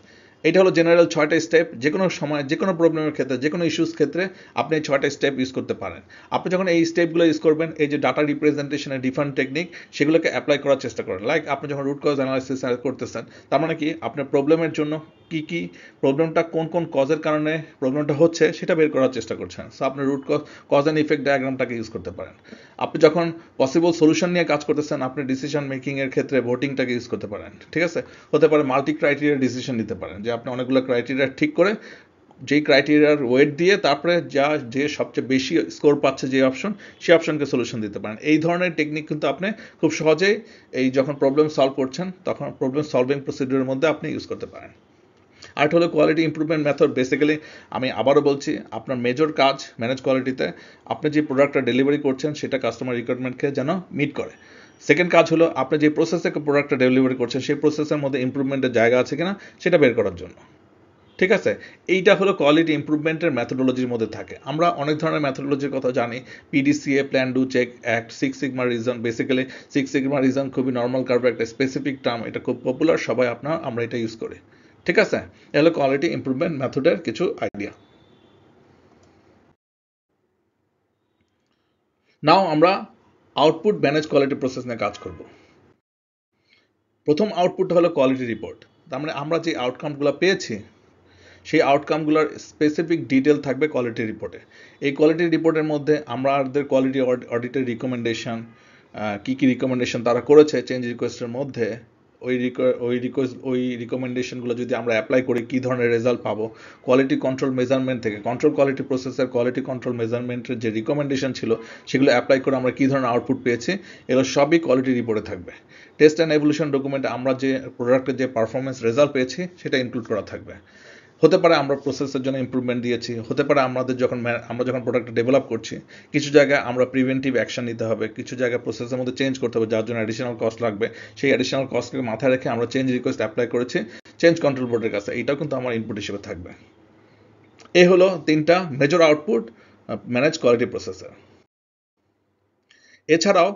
এটা হলো জেনারেল 6টা স্টেপ। যে কোনো সময় যে কোনো প্রবলেমের ক্ষেত্রে যে কোনো ইস্যুস ক্ষেত্রে আপনি এই 6টা স্টেপ ইউজ করতে পারেন। আপনি যখন এই স্টেপগুলো ইউজ করবেন, এই যে ডাটা রিপ্রেজেন্টেশনের ডিফারেন্ট টেকনিক সেগুলোকে অ্যাপ্লাই করার চেষ্টা করেন। লাইক আপনি যখন রুট কজ অ্যানালাইসিস করতেছেন, তার মানে কি আপনার প্রবলেমের জন্য কি প্রবলেমটা কোন কজের কারণে প্রবলেমটা হচ্ছে সেটা বের করার চেষ্টা করছেন। সো আপনি রুট কজ অ্যান্ড ইফেক্ট ডায়াগ্রামটাকে ইউজ করতে পারেন। আপনি যখন পসিবল সলিউশন নিয়ে কাজ করতেছেন আপনি ডিসিশন মেকিংয়ের ক্ষেত্রে ভোটিংটাকে ইউজ করতে পারেন। ঠিক আছে, হতে পারে মাল্টি ক্রাইটেরিয়া ডিসিশন নিতে পারেন, যে আপনি অনেকগুলো ক্রাইটেরিয়া ঠিক করে যেই ক্রাইটেরিয়ার ওয়েট দিয়ে তারপরে যে সবচেয়ে বেশি স্কোর পাচ্ছে যে অপশন, সেই অপশনকে সলিউশন দিতে পারেন। এই ধরনের টেকনিক কিন্তু আপনি খুব সহজেই এই যখন প্রবলেম সলভ করছেন তখন প্রবলেম সলভিং প্রসিডিউরের মধ্যে আপনি ইউজ করতে পারেন। আর হলো কোয়ালিটি ইমপ্রুভমেন্ট মেথড। বেসিক্যালি আমি আবারও বলছি, আপনার মেজর কাজ ম্যানেজ কোয়ালিটিতে আপনি যে প্রোডাক্টটা ডেলিভারি করছেন সেটা কাস্টমার রিকোয়ারমেন্টকে যেন মিট করে। সেকেন্ড কাজ হলো আপনি যে প্রসেসে প্রোডাক্টটা ডেলিভারি করছেন সেই প্রসেসের মধ্যে ইমপ্রুভমেন্টের জায়গা আছে কিনা সেটা বের করার জন্য। ঠিক আছে, এইটা হলো কোয়ালিটি ইমপ্রুভমেন্টের ম্যাথোডোলজির মধ্যে থাকে। আমরা অনেক ধরনের ম্যাথোডোলজির কথা জানি, PDCA, plan, do, check, act, 6 sigma reason. Basically 6 sigma reason খুবই নর্মাল কার্ভের একটা স্পেসিফিক টার্ম, এটা খুব পপুলার, সবাই আমরা এটা ইউজ করি। ঠিক আছে, এটা হলো কোয়ালিটি ইমপ্রুভমেন্ট মেথডের কিছু আইডিয়া। নাও আমরা আউটপুট ম্যানেজ কোয়ালিটি প্রসেস নিয়ে কাজ করব। প্রথম আউটপুট হলো কোয়ালিটি রিপোর্ট। তার মানে আমরা যে আউটকামগুলো পেয়েছি সেই আউটকামগুলোর স্পেসিফিক ডিটেল থাকবে কোয়ালিটি রিপোর্টে। এই কোয়ালিটি রিপোর্টের মধ্যে আমাদের কোয়ালিটি অডিটের রিকমেন্ডেশন, কী রিকমেন্ডেশন তারা করেছে চেঞ্জ রিকোয়েস্টের মধ্যে, ওই রিকমেন্ডেশনগুলো যদি আমরা অ্যাপ্লাই করি কী ধরনের রেজাল্ট পাবো, কোয়ালিটি কন্ট্রোল মেজারমেন্ট থেকে কন্ট্রোল কোয়ালিটি প্রসেসের কোয়ালিটি কন্ট্রোল মেজারমেন্টের যে রিকমেন্ডেশন ছিল সেগুলো অ্যাপ্লাই করে আমরা কী ধরনের আউটপুট পেয়েছি, এগুলো সবই কোয়ালিটি রিপোর্টে থাকবে। টেস্ট অ্যান্ড এভলিউশন ডকুমেন্টে আমরা যে প্রোডাক্টের যে পারফরমেন্স রেজাল্ট পেয়েছি সেটা ইনক্লুড করা থাকবে। হতে পারে আমরা প্রসেসের জন্য ইমপ্রুভমেন্ট দিয়েছি, হতে পারে আমরা যখন প্রোডাক্টটা ডেভেলপ করছি কিছু জায়গায় আমরা প্রিভেন্টিভ অ্যাকশন নিতে হবে, কিছু জায়গায় প্রসেসের মধ্যে চেঞ্জ করতে হবে যার জন্য অ্যাডিশনাল কস্ট লাগবে, সেই অ্যাডিশনাল কস্টকে মাথায় রেখে আমরা চেঞ্জ রিকোয়েস্ট অ্যাপ্লাই করেছি চেঞ্জ কন্ট্রোল বোর্ডের কাছে, এটাও কিন্তু আমার ইনপুট হিসেবে থাকবে। এই হলো 3টা মেজর আউটপুট ম্যানেজ কোয়ালিটি প্রসেসের। এছাড়াও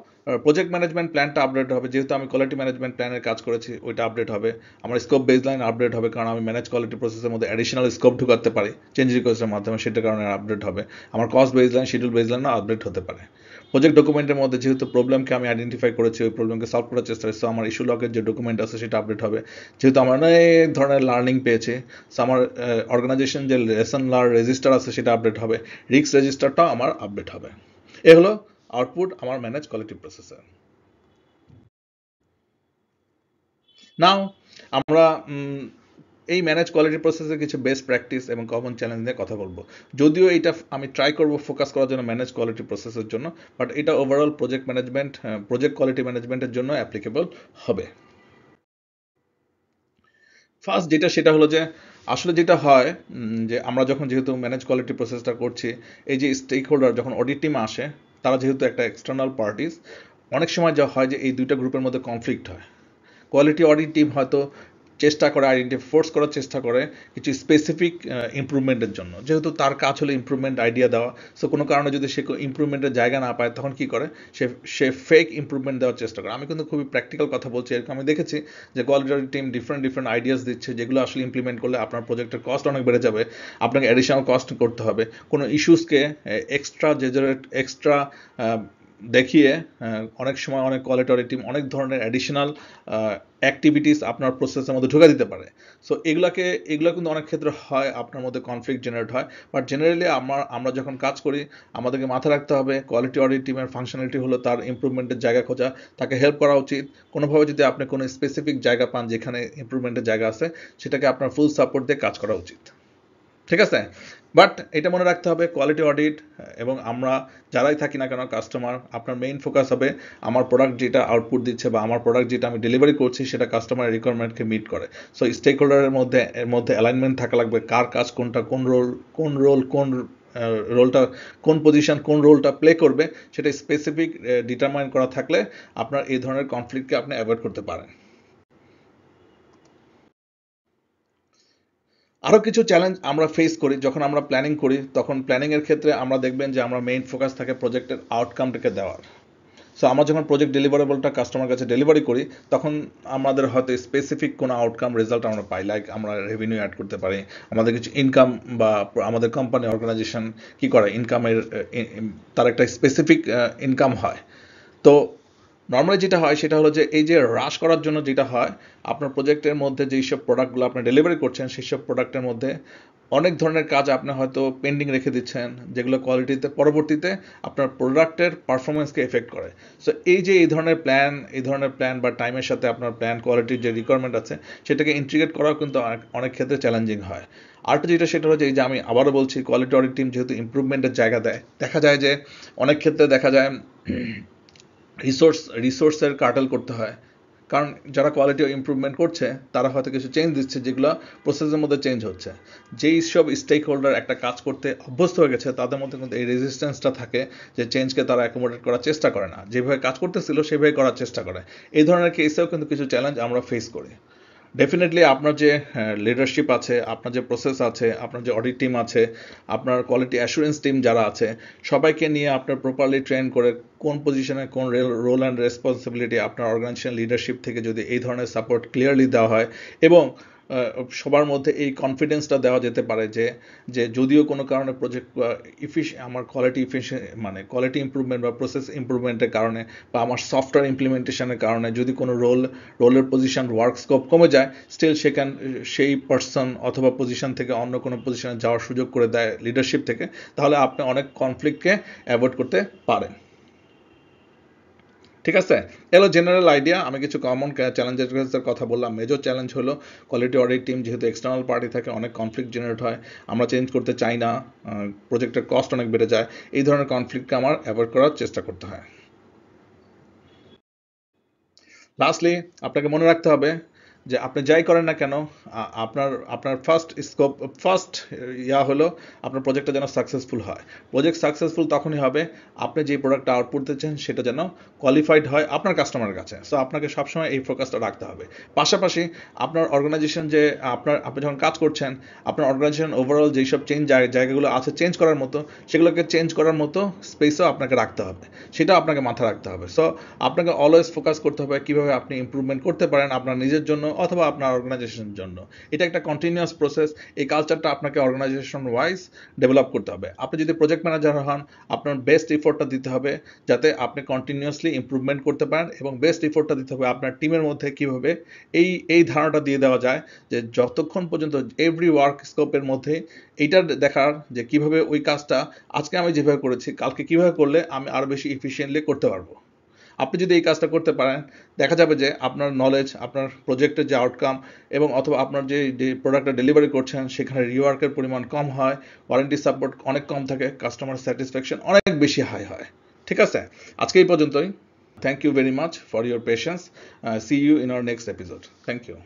প্রজেক্ট ম্যানেজমেন্ট প্ল্যানটা আপডেট হবে, যেহেতু আমি কোয়ালিটি ম্যানেজমেন্ট প্ল্যানের কাজ করেছি ওইটা আপডেট হবে, আমার স্কোপ বেসলাইন আপডেট হবে কারণ আমি ম্যানেজ কোয়ালিটি প্রসেসের মধ্যে অ্যাডিশনাল স্কোপ ঢুকাতে পারি চেঞ্জ রিকোয়েস্টের মাধ্যমে, সেটার কারণে আপডেট হবে। আমার কস্ট বেসলাইন শিডিউল বেসলাইনও আপডেট হতে পারে। প্রজেক্ট ডকুমেন্টের মধ্যে যেহেতু প্রবলেমকে আমি আইডেন্টিফাই করেছি ওই প্রবলেমকে সলভ করার চেষ্টা করছি, আমার ইস্যু লগের যে ডকুমেন্ট আছে সেটা আপডেট হবে, যেহেতু আমরা অনেক ধরনের লার্নিং পেয়েছি, সো আমার অর্গানাইজেশন যে লেসন লার্ন রেজিস্টার আছে সেটা আপডেট হবে, রিস্ক রেজিস্টারটাও আমার আপডেট হবে। এ হলো আউটপুট আমার ম্যানেজ কোয়ালিটি প্রসেসর। নাও আমরা এই ম্যানেজ কোয়ালিটি প্রসেসের কিছু বেস্ট প্র্যাকটিস এবং কমন চ্যালেঞ্জ নিয়ে কথা বলবো। যদিও এটা আমি ট্রাই করব ফোকাস করার জন্য ম্যানেজ কোয়ালিটি প্রসেসের জন্য, বাট এটা ওভারঅল প্রজেক্ট কোয়ালিটি ম্যানেজমেন্টের জন্য অ্যাপ্লিকেবল হবে। ফার্স্ট সেটা হলো যে আসলে যেটা হয় যে আমরা যখন যেহেতু ম্যানেজ কোয়ালিটি প্রসেসটা করছি, এই যে স্টেক হোল্ডার যখন অডিট টিম আসে তারা যেহেতু একটা এক্সটার্নাল পার্টিস, অনেক সময় যা হয় যে এই দুইটা গ্রুপের মধ্যে কনফ্লিক্ট হয়। কোয়ালিটি অডিট টিম হয়তো চেষ্টা করে ফোর্স করার চেষ্টা করে কিছু স্পেসিফিক ইমপ্রুভমেন্টের জন্য, যেহেতু তার কাজ হলো ইমপ্রুভমেন্ট আইডিয়া দেওয়া, সো কোনো কারণে যদি সে ইমপ্রুভমেন্টের জায়গা না পায় তখন কি করে সে সে ফেক ইমপ্রুভমেন্ট দেওয়ার চেষ্টা করে। আমি কিন্তু খুবই প্র্যাকটিক্যাল কথা বলছি, এরকম আমি দেখেছি যে quality audit team different ideas দিচ্ছে যেগুলো আসলে ইমপ্লিমেন্ট করলে আপনার প্রজেক্টের কস্ট অনেক বেড়ে যাবে, আপনাকে অ্যাডিশনাল কস্ট করতে হবে, কোনো ইস্যুসকে এক্সট্রা দেখিয়ে অনেক সময় অনেক কোয়ালিটি অডিট টিম অনেক ধরনের অ্যাডিশনাল অ্যাক্টিভিটিস আপনার প্রসেসের মধ্যে ঢুকা দিতে পারে। সো এগুলো কিন্তু অনেক ক্ষেত্রে হয় আপনার মধ্যে কনফ্লিক্ট জেনারেট হয়, বাট জেনারেলি আমরা যখন কাজ করি আমাদেরকে মাথায় রাখতে হবে কোয়ালিটি অডিট টিমের ফাংশনালিটি হলো তার ইমপ্রুভমেন্টের জায়গা খোঁজা, তাকে হেল্প করা উচিত। কোনোভাবে যদি আপনি কোনো স্পেসিফিক জায়গা পান যেখানে ইমপ্রুভমেন্টের জায়গা আছে সেটাকে আপনার ফুল সাপোর্ট দিয়ে কাজ করা উচিত, ঠিক আছে? বাট এটা মনে রাখতে হবে কোয়ালিটি অডিট এবং আমরা যারাই থাকি না কেন কাস্টমার, আপনার মেইন ফোকাস হবে আমার প্রোডাক্ট যেটা আউটপুট দিচ্ছে বা আমার প্রোডাক্ট যেটা আমি ডেলিভারি করছি সেটা কাস্টমারের রিকোয়ারমেন্টকে মিট করে। সো স্টেক হোল্ডারের মধ্যে অ্যালাইনমেন্ট থাকা লাগবে, কার কাজ কোনটা, কোন রোলটা কোন পজিশন কোন রোলটা প্লে করবে সেটা স্পেসিফিক ডিটারমাইন করা থাকলে আপনার এই ধরনের কনফ্লিক্টকে আপনি অ্যাভয়েড করতে পারেন। আরও কিছু চ্যালেঞ্জ আমরা ফেস করি যখন আমরা প্ল্যানিং করি, তখন প্ল্যানিংয়ের ক্ষেত্রে আমরা দেখবেন যে আমরা মেইন ফোকাস থাকে প্রজেক্টের আউটকামটাকে দেওয়ার। সো আমরা যখন প্রজেক্ট ডেলিভারেবলটা কাস্টমার কাছে ডেলিভারি করি তখন আমাদের হয়তো স্পেসিফিক কোনো আউটকাম রেজাল্ট আমরা পাই, লাইক আমরা রেভিনিউ অ্যাড করতে পারি, আমাদের কিছু ইনকাম বা আমাদের কোম্পানি অর্গানাইজেশন কি করে ইনকামের তার একটা স্পেসিফিক ইনকাম হয়। তো নর্মালি যেটা হয় সেটা হলো যে এই যে হ্রাস করার জন্য যেটা হয় আপনার প্রজেক্টের মধ্যে যেই সব প্রোডাক্টগুলো আপনি ডেলিভারি করছেন সেই সব প্রোডাক্টের মধ্যে অনেক ধরনের কাজ আপনি হয়তো পেন্ডিং রেখে দিচ্ছেন যেগুলো কোয়ালিটিতে পরবর্তীতে আপনার প্রোডাক্টের পারফরমেন্সকে এফেক্ট করে। সো এই ধরনের প্ল্যান বা টাইমের সাথে আপনার প্ল্যান কোয়ালিটির যে রিকোয়ারমেন্ট আছে সেটাকে ইন্টিগ্রেট করাও কিন্তু অনেক ক্ষেত্রে চ্যালেঞ্জিং হয়। আরেকটা যেটা সেটা হচ্ছে এই যে আমি আবারও বলছি কোয়ালিটি অডিট টিম যেহেতু ইমপ্রুভমেন্টের জায়গা দেয়, দেখা যায় যে অনেক ক্ষেত্রে দেখা যায় রিসোর্সের কার্টেল করতে হয়, কারণ যারা কোয়ালিটি ইমপ্রুভমেন্ট করছে তারা হয়তো কিছু চেঞ্জ দিচ্ছে যেগুলো প্রসেসের মধ্যে চেঞ্জ হচ্ছে। যেই সব স্টেক হোল্ডার একটা কাজ করতে অভ্যস্ত হয়ে গেছে তাদের মধ্যে কিন্তু এই রেজিস্ট্যান্সটা থাকে যে চেঞ্জকে তারা অ্যাকোমোডেট করার চেষ্টা করে না, যেভাবে কাজ করতেছিল সেভাবে করার চেষ্টা করে। এই ধরনের কেসেও কিন্তু কিছু চ্যালেঞ্জ আমরা ফেস করি। ডেফিনেটলি আপনার যে লিডারশিপ আছে, আপনার যে প্রসেস আছে, আপনার যে অডিট টিম আছে, আপনার কোয়ালিটি অ্যাসুরেন্স টিম যারা আছে সবাইকে নিয়ে আপনার প্রপারলি ট্রেন করে কোন পজিশনে কোন রোল অ্যান্ড রেসপন্সিবিলিটি আপনার অর্গানাইজেশন লিডারশিপ থেকে যদি এই ধরনের সাপোর্ট ক্লিয়ারলি দেওয়া হয় এবং সবার মধ্যে এই কনফিডেন্সটা দেওয়া যেতে পারে যে যে যদিও কোনো কারণে প্রজেক্ট আমার কোয়ালিটি ইমপ্রুভমেন্ট বা প্রসেস ইমপ্রুভমেন্টের কারণে বা আমার সফটওয়্যার ইমপ্লিমেন্টেশনের কারণে যদি কোনো রোলের পজিশন ওয়ার্ক স্কোপ কমে যায়, স্টিল সেই পার্সন অথবা পজিশন থেকে অন্য কোনো পজিশনে যাওয়ার সুযোগ করে দেয় লিডারশিপ থেকে, তাহলে আপনি অনেক কনফ্লিক্টকে অ্যাভয়েড করতে পারেন। ঠিক আছে, এলো জেনারেল আইডিয়া। আমি কিছু কমন চ্যালেঞ্জের কথা বললাম। মেজর চ্যালেঞ্জ হলো কোয়ালিটি অডিট টিম যেহেতু এক্সটার্নাল পার্টি থাকে অনেক কনফ্লিক্ট জেনারেট হয়, আমরা চেঞ্জ করতে চাই না, প্রজেক্টের কস্ট অনেক বেড়ে যায়, এই ধরনের কনফ্লিক্টকে আমার অ্যাভয়েড করার চেষ্টা করতে হয়। লাস্টলি আপনাকে মনে রাখতে হবে যে আপনি যাই করেন না কেন আপনার আপনার ফার্স্ট হলো আপনার প্রজেক্টটা যেন সাকসেসফুল হয়। প্রজেক্ট সাকসেসফুল তখনই হবে আপনি যে প্রোডাক্টটা আউটপুট দিচ্ছেন সেটা যেন কোয়ালিফাইড হয় আপনার কাস্টমারের কাছে। সো আপনাকে সবসময় এই ফোকাসটা রাখতে হবে। পাশাপাশি আপনার অর্গানাইজেশন যে আপনি যখন কাজ করছেন, আপনার অর্গানাইজেশন ওভারঅল যেসব জায়গাগুলো আছে চেঞ্জ করার মতো, সেগুলোকে চেঞ্জ করার মতো স্পেসও আপনাকে রাখতে হবে, সেটাও আপনাকে মাথায় রাখতে হবে। সো আপনাকে অলওয়েজ ফোকাস করতে হবে কীভাবে আপনি ইমপ্রুভমেন্ট করতে পারেন আপনার নিজের জন্য অথবা আপনার অর্গানাইজেশনের জন্য। এটা একটা কন্টিনিউয়াস প্রসেস। এই কালচারটা আপনাকে অর্গানাইজেশন ওয়াইজ ডেভেলপ করতে হবে। আপনি যদি প্রজেক্ট ম্যানেজার হন, আপনার বেস্ট এফোর্টটা দিতে হবে যাতে আপনি কন্টিনিউয়াসলি ইমপ্রুভমেন্ট করতে পারেন, এবং বেস্ট এফোর্টটা দিতে হবে আপনার টিমের মধ্যে কীভাবে এই ধারণাটা দিয়ে দেওয়া যায় যে যতক্ষণ পর্যন্ত এভরি ওয়ার্ক স্কোপের মধ্যে এইটা দেখার যে কিভাবে ওই কাজটা আজকে আমি যেভাবে করেছি কালকে কিভাবে করলে আমি আরও বেশি এফিশিয়েন্টলি করতে পারবো। আপনি যদি এই কাজটা করতে পারেন, দেখা যাবে যে আপনার নলেজ, আপনার প্রজেক্টের যে আউটকাম এবং অথবা আপনার যে প্রোডাক্টটা ডেলিভারি করছেন সেখানে রিওয়ার্কের পরিমাণ কম হয়, ওয়ারেন্টি সাপোর্ট অনেক কম থাকে, কাস্টমার স্যাটিসফ্যাকশন অনেক বেশি হাই হয়। ঠিক আছে, আজকে এই পর্যন্তই। Thank you very much for your patience. See you in our next episode. Thank you.